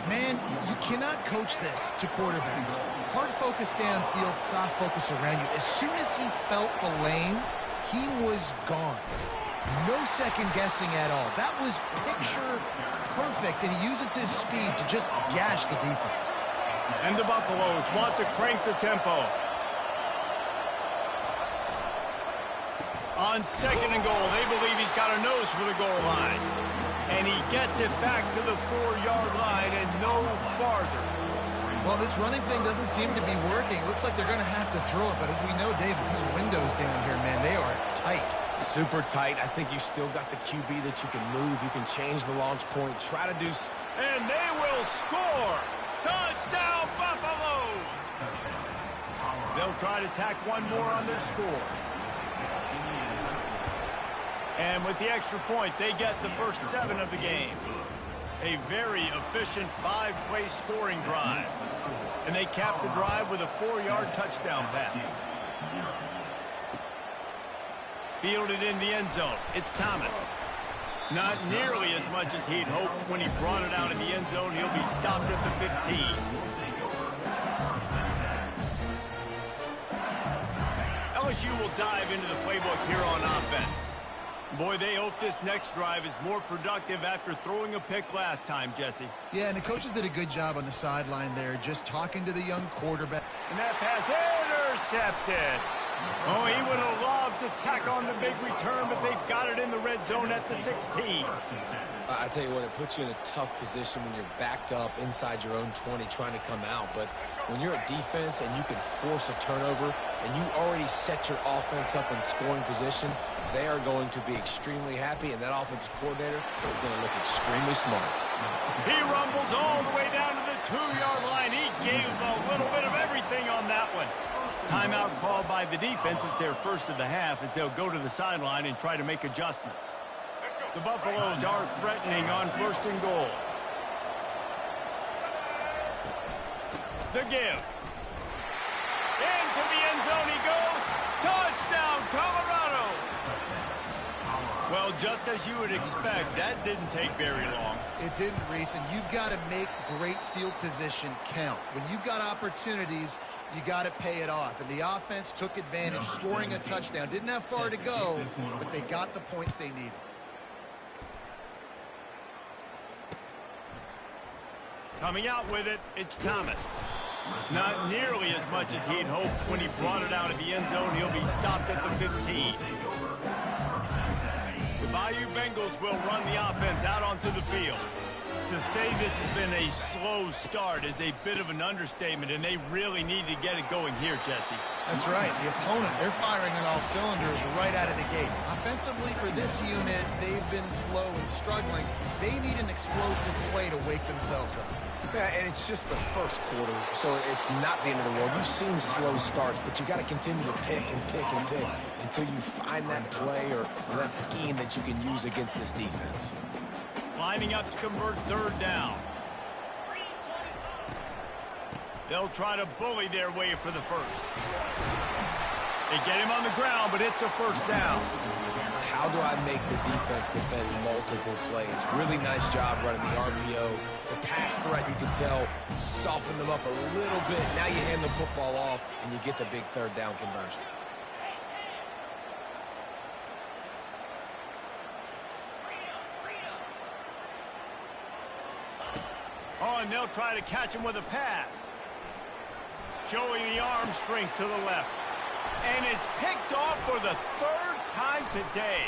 Man, you cannot coach this to quarterbacks. Hard focus downfield, soft focus around you. As soon as he felt the lane, he was gone. No second guessing at all. That was picture perfect, and he uses his speed to just gash the defense. And the Buffaloes want to crank the tempo. On second and goal, they believe he's got a nose for the goal line. And he gets it back to the 4-yard line and no farther. Well, this running thing doesn't seem to be working. It looks like they're going to have to throw it. But as we know, David, these windows down here, man, they are tight. Super tight. I think you still got the QB that you can move. You can change the launch point. Try to do... And they will score! Touchdown, Buffaloes! They'll try to tack one more on their score. And with the extra point, they get the first 7 of the game. A very efficient 5-play scoring drive. And they cap the drive with a 4-yard touchdown pass. Fielded in the end zone. It's Thomas. Not nearly as much as he'd hoped when he brought it out in the end zone. He'll be stopped at the 15. LSU will dive into the playbook here on offense. Boy, they hope this next drive is more productive after throwing a pick last time, Jesse. Yeah, and the coaches did a good job on the sideline there, just talking to the young quarterback. And that pass intercepted. Oh, he would have loved to tack on the big return, but they've got it in the red zone at the 16. I tell you what, it puts you in a tough position when you're backed up inside your own 20 trying to come out. But when you're a defense and you can force a turnover and you already set your offense up in scoring position, they are going to be extremely happy, and that offensive coordinator is going to look extremely smart. He rumbles all the way down to the 2-yard line. He gave a little bit of everything on that one. Timeout called by the defense. It's their first of the half as they'll go to the sideline and try to make adjustments. The Buffaloes are threatening on 1st and goal. The give. Into the end zone he goes. Touchdown, Colorado. Well, just as you would expect, that didn't take very long. It didn't, Reese, and you've got to make great field position count. When you've got opportunities, you got to pay it off. And the offense took advantage, scoring a touchdown. Didn't have far to go, but they got the points they needed. Coming out with it, it's Thomas. Not nearly as much as he'd hoped when he brought it out of the end zone. He'll be stopped at the 15. The Bayou Bengals will run the offense out onto the field. To say this has been a slow start is a bit of an understatement, and they really need to get it going here, Jesse. That's right. The opponent, they're firing on all cylinders right out of the gate. Offensively, for this unit, they've been slow and struggling. They need an explosive play to wake themselves up. Yeah, and it's just the first quarter, so it's not the end of the world. You've seen slow starts, but you got to continue to pick and pick and pick until you find that play or that scheme that you can use against this defense. Lining up to convert 3rd down. They'll try to bully their way for the first. They get him on the ground, but it's a 1st down. How do I make the defense defend multiple plays? Really nice job running the RPO. The pass threat, you can tell, soften them up a little bit. Now you hand the football off, and you get the big 3rd down conversion. Oh, and they'll try to catch him with a pass. Showing the arm strength to the left. And it's picked off for the 3rd time today.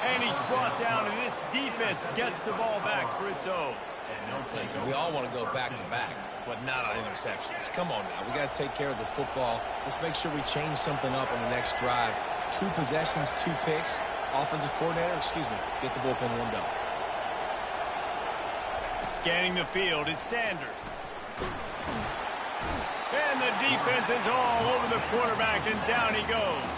And he's brought down, and this defense gets the ball back for its own. Listen, we all want to go back-to-back, but not on interceptions. Come on now. We got to take care of the football. Let's make sure we change something up on the next drive. 2 possessions, 2 picks. Offensive coordinator, get the bullpen warmed up. Scanning the field, it's Sanders. And the defense is all over the quarterback, and down he goes.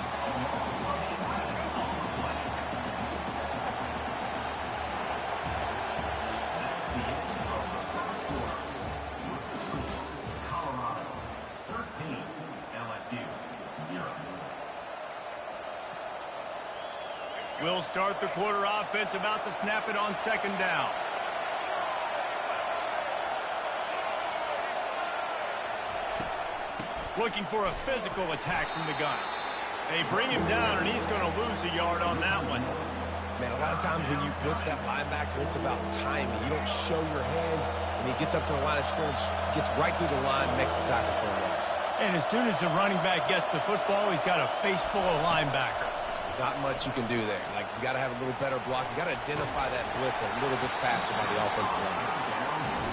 Colorado 13, LSU 0. We'll start the quarter offense, about to snap it on 2nd down. Looking for a physical attack from the gun. They bring him down, and he's going to lose a yard on that one. Man, a lot of times when you blitz that linebacker, it's about timing. You don't show your hand, and he gets up to the line of scrimmage, gets right through the line, makes the tackle for a loss. And as soon as the running back gets the football, he's got a face full of linebacker. Not much you can do there. Like, you got to have a little better block. You got to identify that blitz a little bit faster by the offensive line.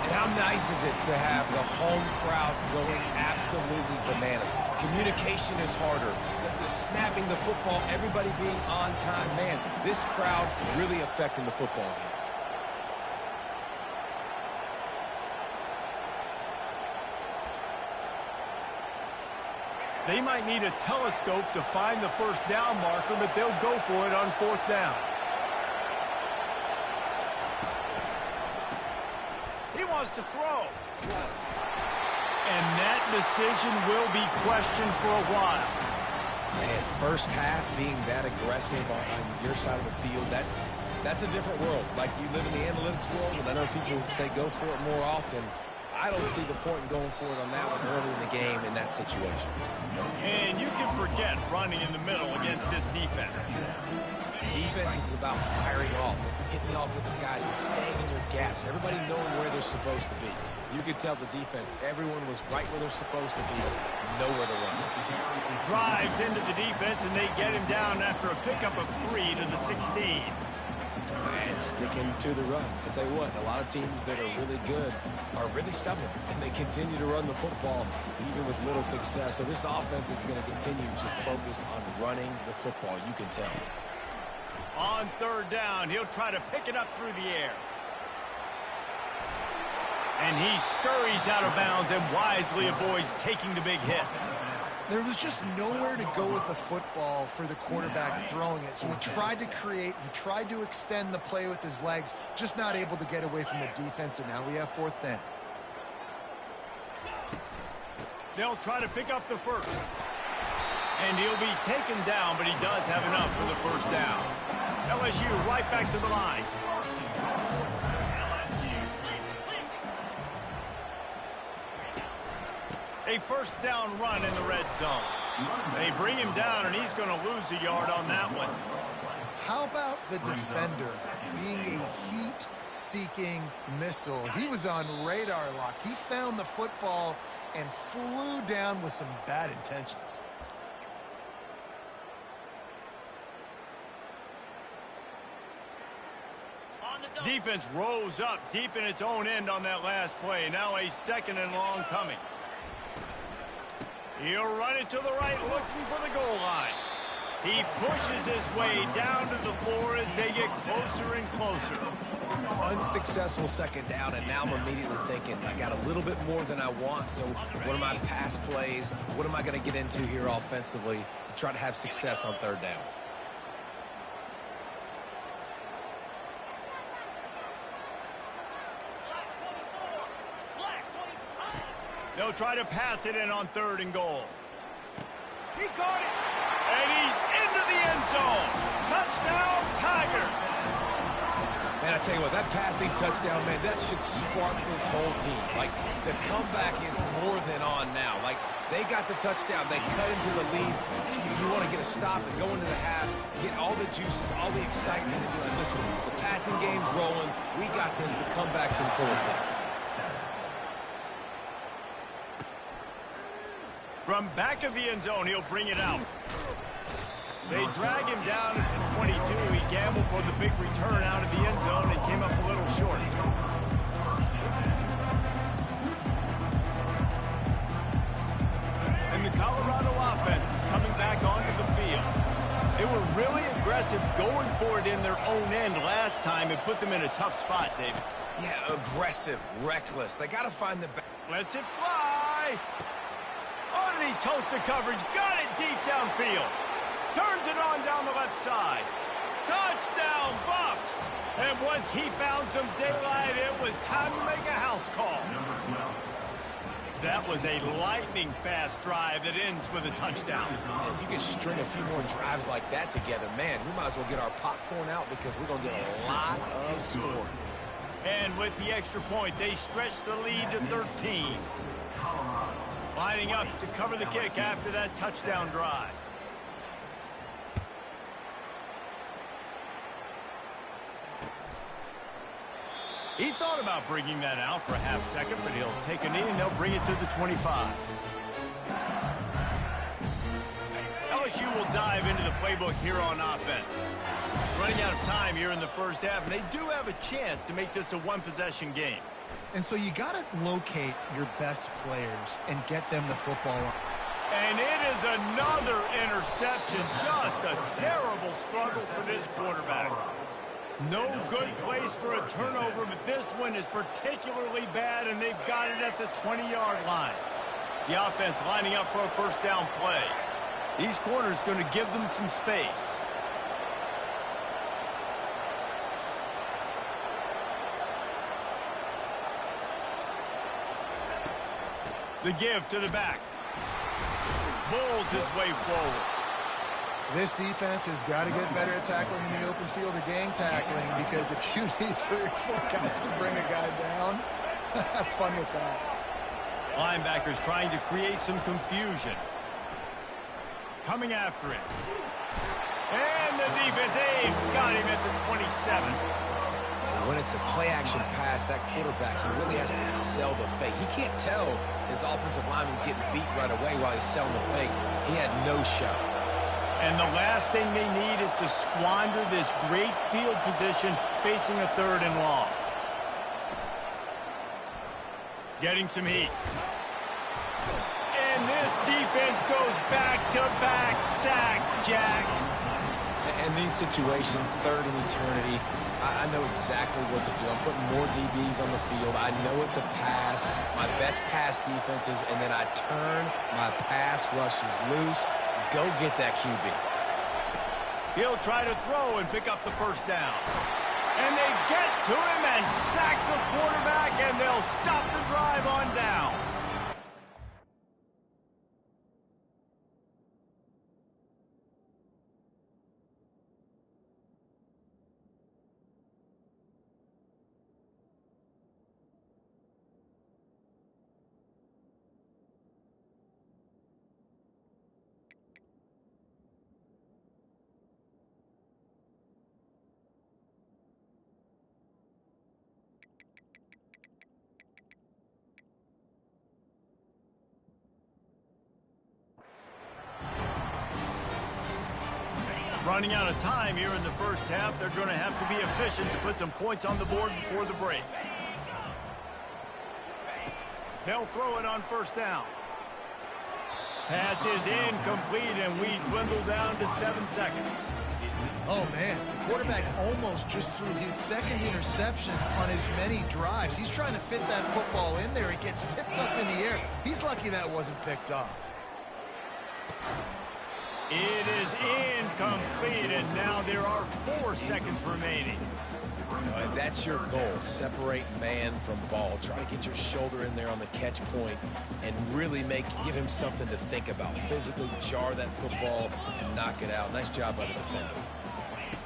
And how nice is it to have the home crowd going absolutely bananas? Communication is harder. The snapping the football, everybody being on time. Man, this crowd really affecting the football game. They might need a telescope to find the 1st down marker, but they'll go for it on 4th down. He wants to throw. And that decision will be questioned for a while. Man, first half being that aggressive on your side of the field, that's a different world. Like, you live in the analytics world, and I know people say go for it more often. I don't see the point in going for it on that one early in the game in that situation. And you can forget running in the middle against this defense. Defense is about firing off, hitting the offensive guys, and staying in their gaps. Everybody knowing where they're supposed to be. You could tell the defense, everyone was right where they're supposed to be, nowhere to run. Drives into the defense, and they get him down after a pickup of 3 to the 16. And sticking to the run. I'll tell you what, a lot of teams that are really good are really stubborn, and they continue to run the football even with little success. So this offense is going to continue to focus on running the football, you can tell. On third down, he'll try to pick it up through the air. And he scurries out of bounds and wisely avoids taking the big hit. There was just nowhere to go with the football for the quarterback throwing it. So he tried to create, he tried to extend the play with his legs, just not able to get away from the defense, and now we have fourth down. They'll try to pick up the first. And he'll be taken down, but he does have enough for the first down. LSU right back to the line. A first down run in the red zone. They bring him down, and he's going to lose a yard on that one. How about the defender being a heat-seeking missile? He was on radar lock. He found the football and flew down with some bad intentions. Defense rose up deep in its own end on that last play. Now a second and long coming. He'll run it to the right, looking for the goal line. He pushes his way down to the floor as they get closer and closer. Unsuccessful second down, and now I'm immediately thinking, I got a little bit more than I want, so what are my pass plays? What am I going to get into here offensively to try to have success on third down? They'll try to pass it in on third and goal. He caught it, and he's into the end zone. Touchdown, Tiger. Man, I tell you what, that passing touchdown, man, that should spark this whole team. Like, the comeback is more than on now. Like, they got the touchdown. They cut into the lead. You want to get a stop and go into the half, get all the juices, all the excitement, and be like, listen, the passing game's rolling. We got this. The comeback's in full effect. From back of the end zone, he'll bring it out. They drag him down at the 22. He gambled for the big return out of the end zone and came up a little short. And the Colorado offense is coming back onto the field. They were really aggressive going for it in their own end last time and put them in a tough spot, David. Yeah, aggressive, reckless. They got to find the back. Lets it fly. Underneath toasted coverage, got it deep downfield. Turns it on down the left side. Touchdown, Buffs! And once he found some daylight, it was time to make a house call. That was a lightning-fast drive that ends with a touchdown. If you could string a few more drives like that together, man, we might as well get our popcorn out because we're going to get a lot of scoring. And with the extra point, they stretch the lead to 13. Lining up to cover the kick after that touchdown drive. He thought about bringing that out for a half second, but he'll take a knee and they'll bring it to the 25. LSU will dive into the playbook here on offense. Running out of time here in the first half, and they do have a chance to make this a one-possession game. And so you got to locate your best players and get them the football. And it is another interception. Just a terrible struggle for this quarterback. No good place for a turnover, but this one is particularly bad, and they've got it at the 20-yard line. The offense lining up for a first down play. These corners going to give them some space. The give to the back. Bulls his way forward. This defense has got to get better at tackling in the open field or gang tackling, because if you need 3 or 4 guys to bring a guy down, have fun with that. Linebackers trying to create some confusion. Coming after it. And the defense, got him at the 27. When it's a play-action pass, that quarterback, he really has to sell the fake. He can't tell his offensive lineman's getting beat right away while he's selling the fake. He had no shot. And the last thing they need is to squander this great field position facing a 3rd and long. Getting some heat. And this defense goes back-to-back sack, Jack. In these situations, 3rd and eternity, I know exactly what to do. I'm putting more DBs on the field. I know it's a pass, my best pass defenses, and then I turn my pass rushers loose. Go get that QB. He'll try to throw and pick up the 1st down. And they get to him and sack the quarterback, and they'll stop the drive on down. Running out of time here in the 1st half. They're going to have to be efficient to put some points on the board before the break. They'll throw it on 1st down. Pass is incomplete, and we dwindle down to 7 seconds. Oh, man, the quarterback almost just threw his 2nd interception on as many drives. He's trying to fit that football in there. It gets tipped up in the air. He's lucky that wasn't picked off. It is incomplete, and now there are 4 seconds remaining. And that's your goal. Separate man from ball. Try to get your shoulder in there on the catch point and really give him something to think about. Physically jar that football and knock it out. Nice job by the defender.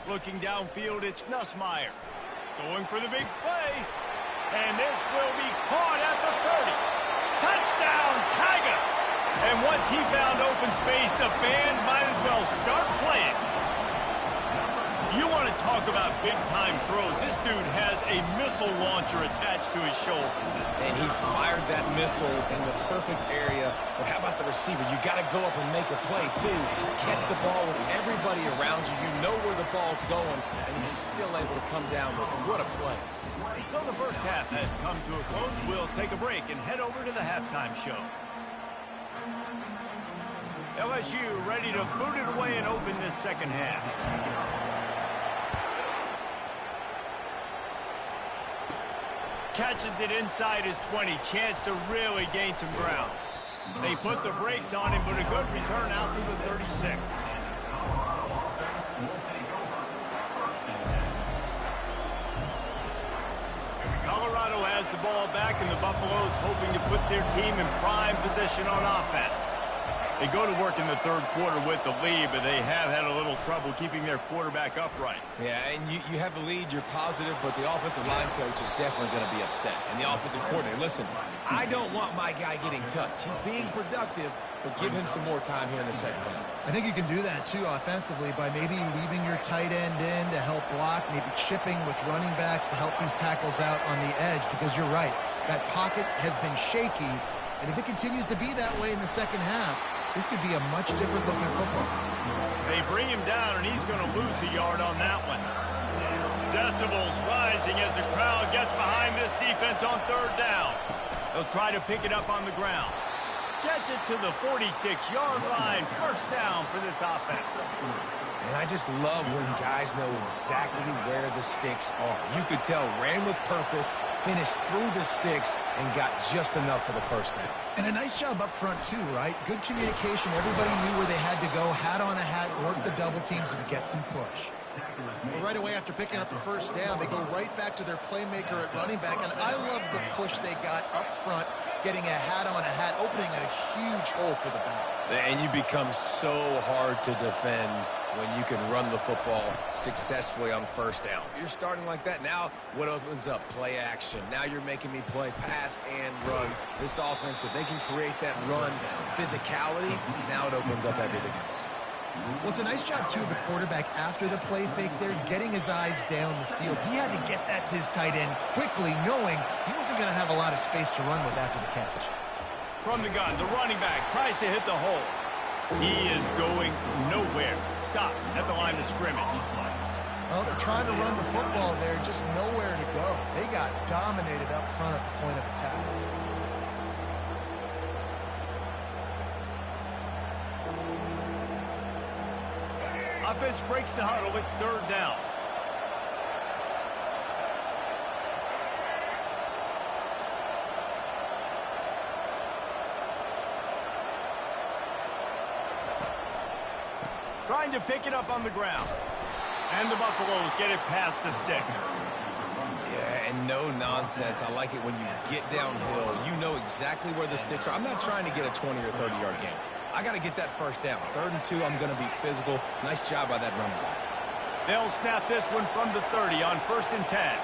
Looking downfield, it's Nussmeier. Going for the big play. And this will be caught at the 30. Touchdown, Tigers! And once he found open space, the band might as well start playing. You want to talk about big-time throws. This dude has a missile launcher attached to his shoulder. And he fired that missile in the perfect area. But how about the receiver? You got to go up and make a play, too. Catch the ball with everybody around you. You know where the ball's going, and he's still able to come down with it. What a play. So the 1st half has come to a close. We'll take a break and head over to the halftime show. LSU ready to boot it away and open this 2nd half. Catches it inside his 20. Chance to really gain some ground. They put the brakes on him, but a good return out to the 36. Colorado has the ball back, and the Buffaloes hoping to put their team in prime position on offense. They go to work in the 3rd quarter with the lead, but they have had a little trouble keeping their quarterback upright. Yeah, and you have the lead, you're positive, but the offensive line coach is definitely going to be upset. And the offensive coordinator, listen, I don't want my guy getting touched. He's being productive, but give him some more time here in the 2nd half. I think you can do that, too, offensively, by maybe leaving your tight end in to help block, maybe chipping with running backs to help these tackles out on the edge, because you're right. That pocket has been shaky, and if it continues to be that way in the 2nd half, this could be a much different looking football. They bring him down, and he's going to lose a yard on that one. Decibels rising as the crowd gets behind this defense on 3rd down. They'll try to pick it up on the ground. Gets it to the 46-yard line. 1st down for this offense. And I just love when guys know exactly where the sticks are. You could tell, ran with purpose, finished through the sticks, and got just enough for the 1st down. And a nice job up front, too, right? Good communication. Everybody knew where they had to go, hat on a hat, work the double teams, and get some push. Well, right away after picking up the 1st down, they go right back to their playmaker at running back. And I love the push they got up front, getting a hat on a hat, opening a huge hole for the back. And you become so hard to defend when you can run the football successfully on first down. You're starting like that. Now what opens up? Play action. Now you're making me play pass and run. This offense, if they can create that run physicality, now it opens up everything else. Well, it's a nice job, too, of the quarterback after the play fake there, getting his eyes down the field. He had to get that to his tight end quickly, knowing he wasn't going to have a lot of space to run with after the catch. From the gun, the running back tries to hit the hole. He is going nowhere. Stop at the line of scrimmage. Well, they're trying to run the football there, just nowhere to go. They got dominated up front at the point of attack. Offense breaks the huddle. It's third down. Trying to pick it up on the ground. And the Buffaloes get it past the sticks. Yeah, and no nonsense. I like it when you get downhill. You know exactly where the sticks are. I'm not trying to get a 20 or 30-yard gain. I got to get that first down. 3rd and 2, I'm going to be physical. Nice job by that running back. They'll snap this one from the 30 on 1st and 10.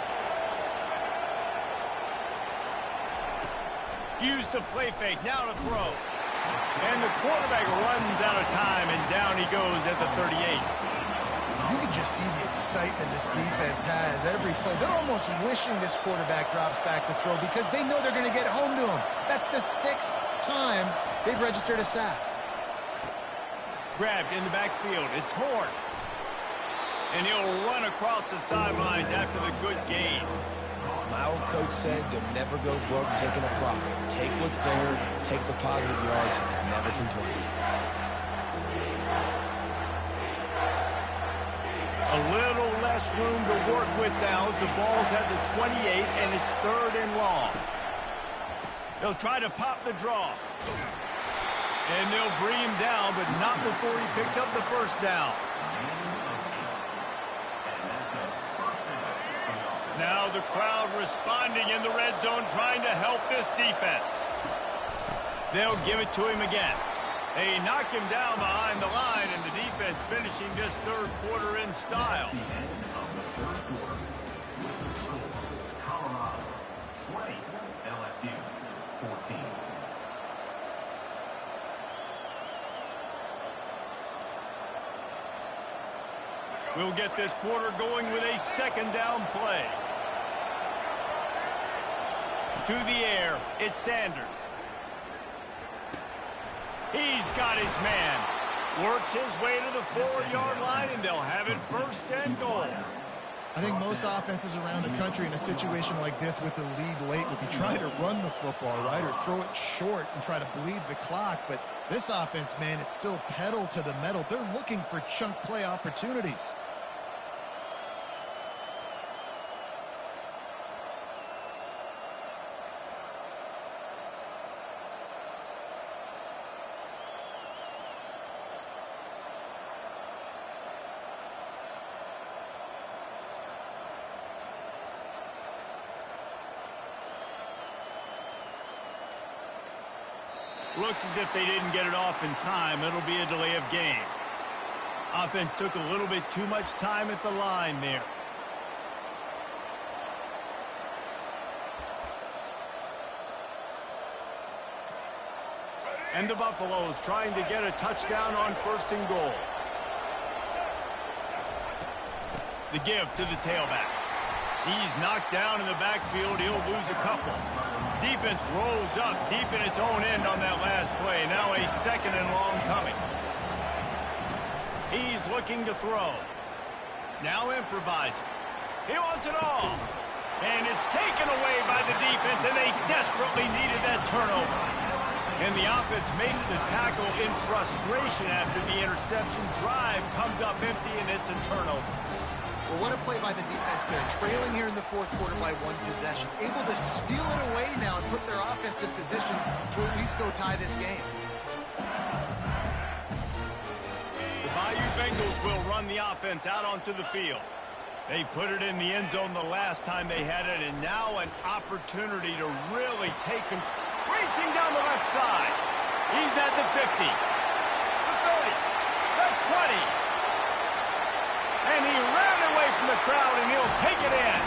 Use the play fake. Now to throw. And the quarterback runs out of time, and down he goes at the 38. You can just see the excitement this defense has every play. They're almost wishing this quarterback drops back to throw because they know they're going to get home to him. That's the 6th time they've registered a sack. Grabbed in the backfield. It's Horn. And he'll run across the sidelines after the good gain. My old coach said to never go broke taking a profit. Take what's there, take the positive yards, and never complain. A little less room to work with now as the ball's at the 28 and it's 3rd and long. They'll try to pop the draw. And they'll bring him down, but not before he picks up the first down. Now the crowd responding in the red zone, trying to help this defense. They'll give it to him again. They knock him down behind the line, and the defense finishing this 3rd quarter in style. The end of the 3rd quarter. Colorado 20, LSU 14. We'll get this quarter going with a 2nd down play. To the air, it's Sanders. He's got his man. Works his way to the 4-yard line, and they'll have it 1st and goal. I think most offenses around the country in a situation like this with the lead late would be trying to run the football, right, or throw it short and try to bleed the clock. But this offense, man, it's still pedal to the metal. They're looking for chunk play opportunities. Looks as if they didn't get it off in time. It'll be a delay of game. Offense took a little bit too much time at the line there. And the Buffaloes trying to get a touchdown on 1st and goal. The give to the tailback. He's knocked down in the backfield. He'll lose a couple. Defense rolls up deep in its own end on that last play. Now a 2nd and long coming. He's looking to throw. Now improvising. He wants it all. And it's taken away by the defense, and they desperately needed that turnover. And the offense makes the tackle in frustration after the interception. Drive comes up empty, and it's a turnover. Well, what a play by the defense there. Trailing here in the 4th quarter by 1 possession. Able to steal it away now and put their offense in position to at least go tie this game. The Bayou Bengals will run the offense out onto the field. They put it in the end zone the last time they had it, and now an opportunity to really take control. Racing down the left side. He's at the 50, the 30, the 20. from the crowd, and he'll take it in.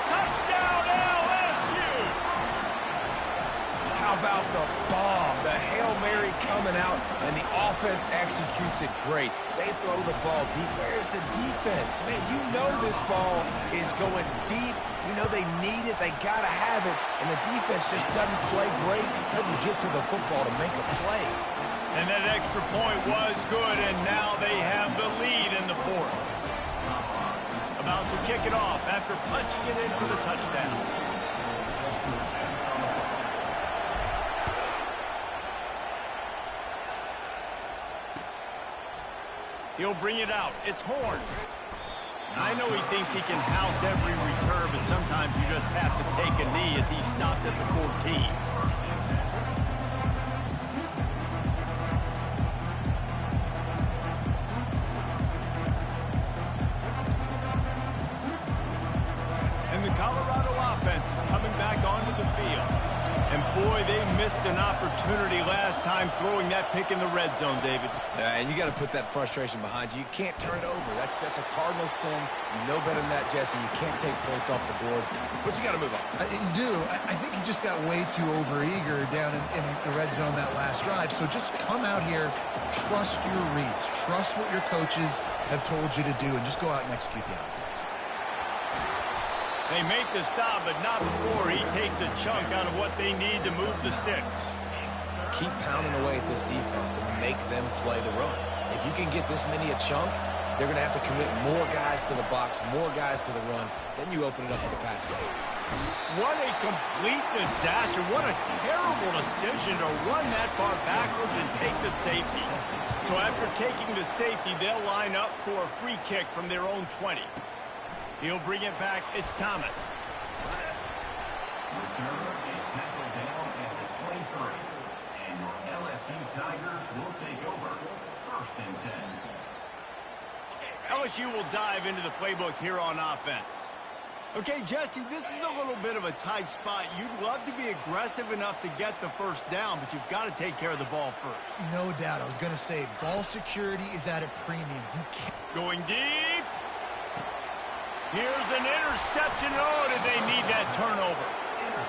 Touchdown, LSU! How about the bomb? The Hail Mary coming out, and the offense executes it great. They throw the ball deep. Where's the defense? Man, you know this ball is going deep. You know they need it. They got to have it. And the defense just doesn't play great. Doesn't get to the football to make a play. And that extra point was good, and now they have the lead in the fourth. About to kick it off after punching it in for the touchdown. He'll bring it out. It's Horn. I know he thinks he can house every return, but sometimes you just have to take a knee as he stopped at the 14. And the Colorado offense is coming back onto the field. And boy, they missed an opportunity last time throwing that pick in the red zone, David. And you got to put that frustration behind you. You can't turn it over. That's a cardinal sin. You know better than that, Jesse. You can't take points off the board, but you got to move on. You do. I think he just got way too overeager down in the red zone that last drive. So just come out here, trust your reads, trust what your coaches have told you to do, and just go out and execute the offense. They make the stop, but not before he takes a chunk out of what they need to move the sticks. Keep pounding away at this defense and make them play the run. If you can get this many a chunk, they're going to have to commit more guys to the box, more guys to the run. Then you open it up for the pass game. What a complete disaster. What a terrible decision to run that far backwards and take the safety. So after taking the safety, they'll line up for a free kick from their own 20. He'll bring it back. It's Thomas. Return is tackled down at the 23. And your LSU Tigers will take over. First and 10. LSU will dive into the playbook here on offense. Okay, Jesse, this is a little bit of a tight spot. You'd love to be aggressive enough to get the first down, but you've got to take care of the ball first. No doubt. I was going to say, ball security is at a premium. You can't. Going deep. Here's an interception. Oh, did they need that turnover?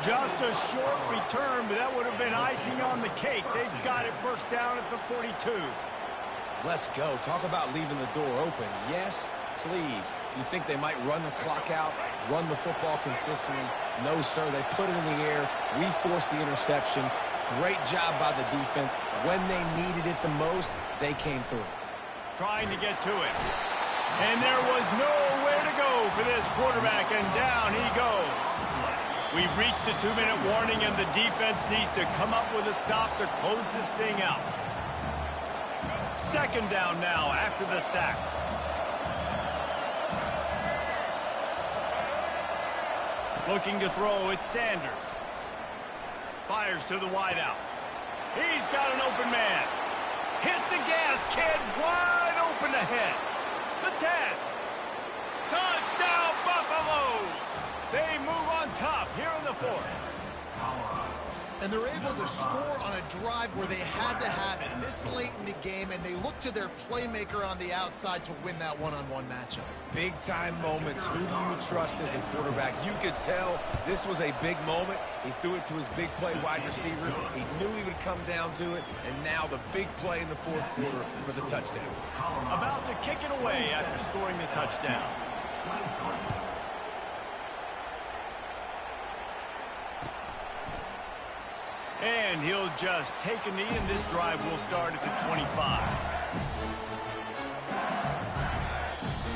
Just a short return, but that would have been icing on the cake. They've got it first down at the 42. Let's go. Talk about leaving the door open. Yes, please. You think they might run the clock out, run the football consistently? No, sir. They put it in the air. We forced the interception. Great job by the defense. When they needed it the most, they came through. Trying to get to it. And there was nowhere to go for this quarterback, and down he goes. We've reached the 2-minute warning, and the defense needs to come up with a stop to close this thing out. Second down now after the sack. Looking to throw, it's Sanders. Fires to the wideout. He's got an open man. Hit the gas, kid. Wide open ahead. The 10. Touchdown, Buffaloes. They move on top here in the fourth. And they're able to score on a drive where they had to have it this late in the game, and they look to their playmaker on the outside to win that one-on-one matchup. Big-time moments. Who do you trust as a quarterback? You could tell this was a big moment. He threw it to his big play wide receiver. He knew he would come down to it, and now the big play in the fourth quarter for the touchdown. About to kick it away after scoring the touchdown. And he'll just take a knee, and this drive will start at the 25.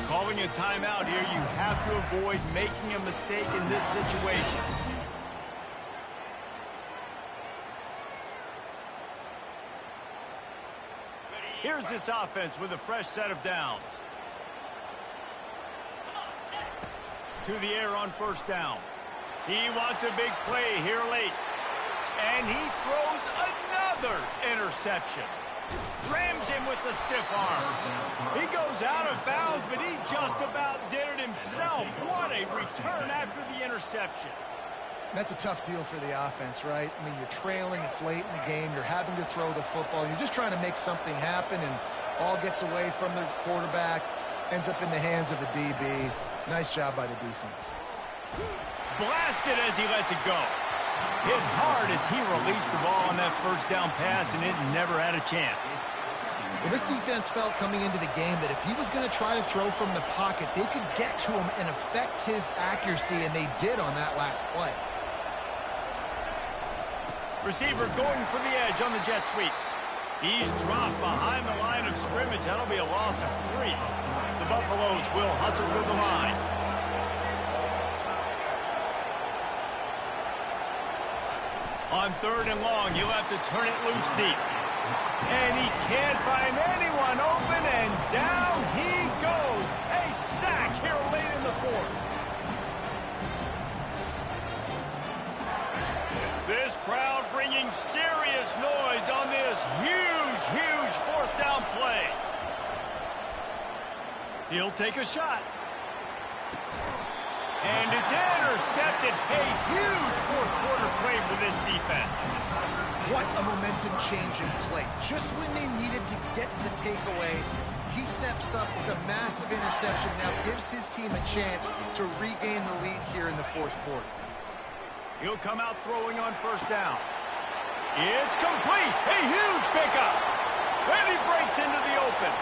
Calling a timeout here, you have to avoid making a mistake in this situation. Here's this offense with a fresh set of downs. To the air on first down. He wants a big play here late. And he throws another interception. Rams him with the stiff arm. He goes out of bounds, but he just about did it himself. What a return after the interception. That's a tough deal for the offense, right? I mean, you're trailing, it's late in the game, you're having to throw the football, you're just trying to make something happen, and all gets away from the quarterback, ends up in the hands of a DB. Nice job by the defense. Blasted as he lets it go. Hit hard as he released the ball on that first down pass, and it never had a chance. Well, this defense felt coming into the game that if he was going to try to throw from the pocket, they could get to him and affect his accuracy, and they did on that last play. Receiver going for the edge on the jet sweep. He's dropped behind the line of scrimmage. That'll be a loss of 3. The Buffaloes will hustle to the line. On 3rd and long, he'll have to turn it loose deep. And he can't find anyone open, and down he goes. A sack here late in the 4th. This crowd bringing serious noise on this huge 4th down play. He'll take a shot. And it's intercepted. A huge 4th quarter play for this defense. What a momentum-changing play. Just when they needed to get the takeaway, he steps up with a massive interception, now gives his team a chance to regain the lead here in the 4th quarter. He'll come out throwing on 1st down. It's complete. A huge pickup. And he breaks into the open.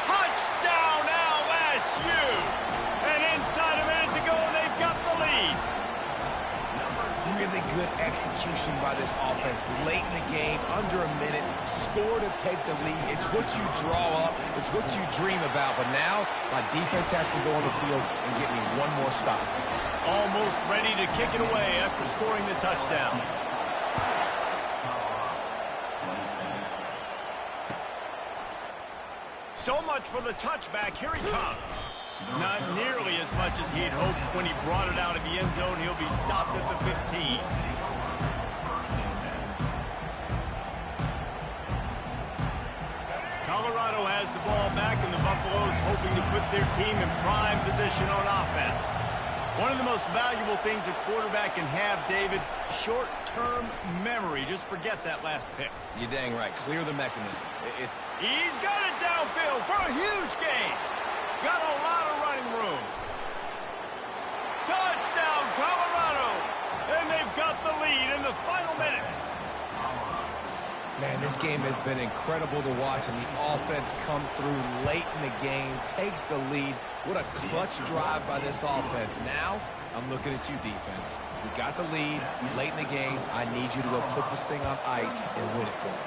Touchdown LSU. And inside a minute to go, and they've got the lead. Really good execution by this offense late in the game, under a minute, score to take the lead. It's what you draw up. It's what you dream about. But now, my defense has to go on the field and get me one more stop. Almost ready to kick it away after scoring the touchdown. So much for the touchback. Here he comes. Not nearly as much as he had hoped when he brought it out of the end zone. He'll be stopped at the 15. Colorado has the ball back, and the Buffaloes hoping to put their team in prime position on offense. One of the most valuable things a quarterback can have, David, short-term memory. Just forget that last pick. You're dang right. Clear the mechanism. He's got it downfield for a huge gain. Got a lot of running room. Touchdown, Colorado! And they've got the lead in the final minute. Man, this game has been incredible to watch, and the offense comes through late in the game, takes the lead. What a clutch drive by this offense. Now, I'm looking at you, defense. We got the lead late in the game. I need you to go put this thing on ice and win it for me.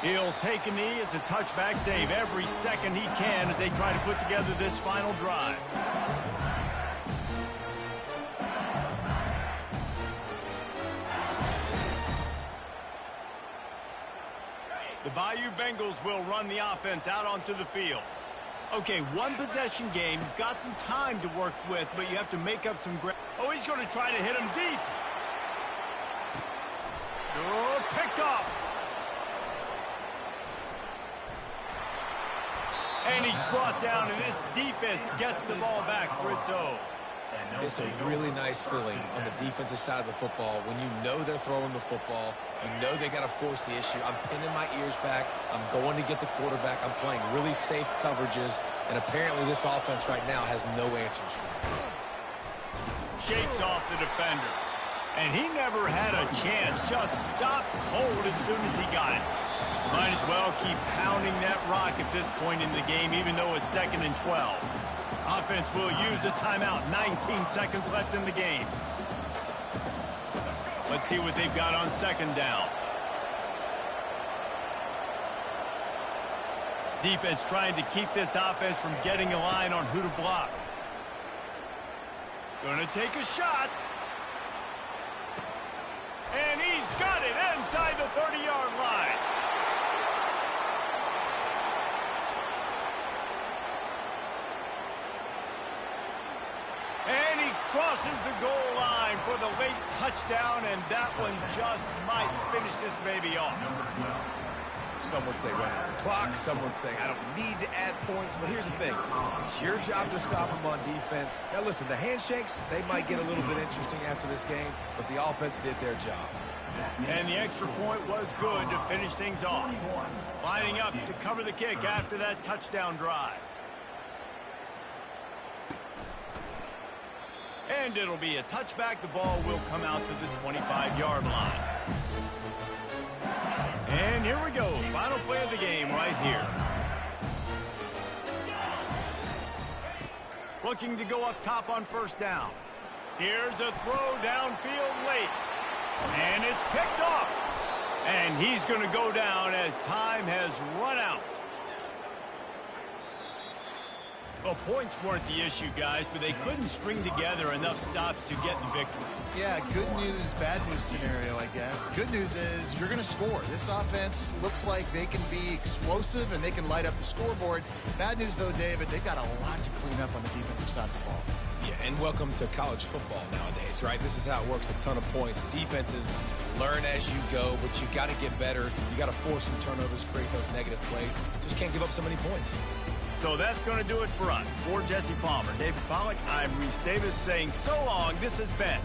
He'll take a knee. It's a touchback save every second he can as they try to put together this final drive. The Bayou Bengals will run the offense out onto the field. Okay, one possession game. You've got some time to work with, but you have to make up some ground. Oh, he's going to try to hit him deep. Oh, picked off. And he's brought down, and this defense gets the ball back for its own. It's a really nice feeling on the defensive side of the football when you know they're throwing the football. You know they got to force the issue. I'm pinning my ears back. I'm going to get the quarterback. I'm playing really safe coverages, and apparently this offense right now has no answers for me. Shakes off the defender. And he never had a chance. Just stopped cold as soon as he got it. Might as well keep pounding that rock at this point in the game, even though it's 2nd and 12. Offense will use a timeout. 19 seconds left in the game. Let's see what they've got on 2nd down. Defense trying to keep this offense from getting a line on who to block. Gonna take a shot. And he's got it inside the 30-yard line. And he crosses the goal line for the late touchdown, and that one just might finish this baby off. Some would say run out the clock. Some would say I don't need to add points. But here's the thing. It's your job to stop them on defense. Now, listen, the handshakes, they might get a little bit interesting after this game, but the offense did their job. And the extra point was good to finish things off. Lining up to cover the kick after that touchdown drive. And it'll be a touchback. The ball will come out to the 25-yard line. And here we go. Final play of the game right here. Looking to go up top on first down. Here's a throw downfield late. And it's picked off. And he's going to go down as time has run out. Well, points weren't the issue, guys, but they couldn't string together enough stops to get the victory. Yeah, good news, bad news scenario, I guess. Good news is you're going to score. This offense looks like they can be explosive and they can light up the scoreboard. Bad news, though, David, they've got a lot to clean up on the defensive side of the ball. Yeah, and welcome to college football nowadays, right? This is how it works, a ton of points. Defenses learn as you go, but you got to get better. You got to force some turnovers, create those negative plays. Just can't give up so many points. So that's going to do it for us. For Jesse Palmer, David Pollack, I'm Reese Davis saying so long. This has been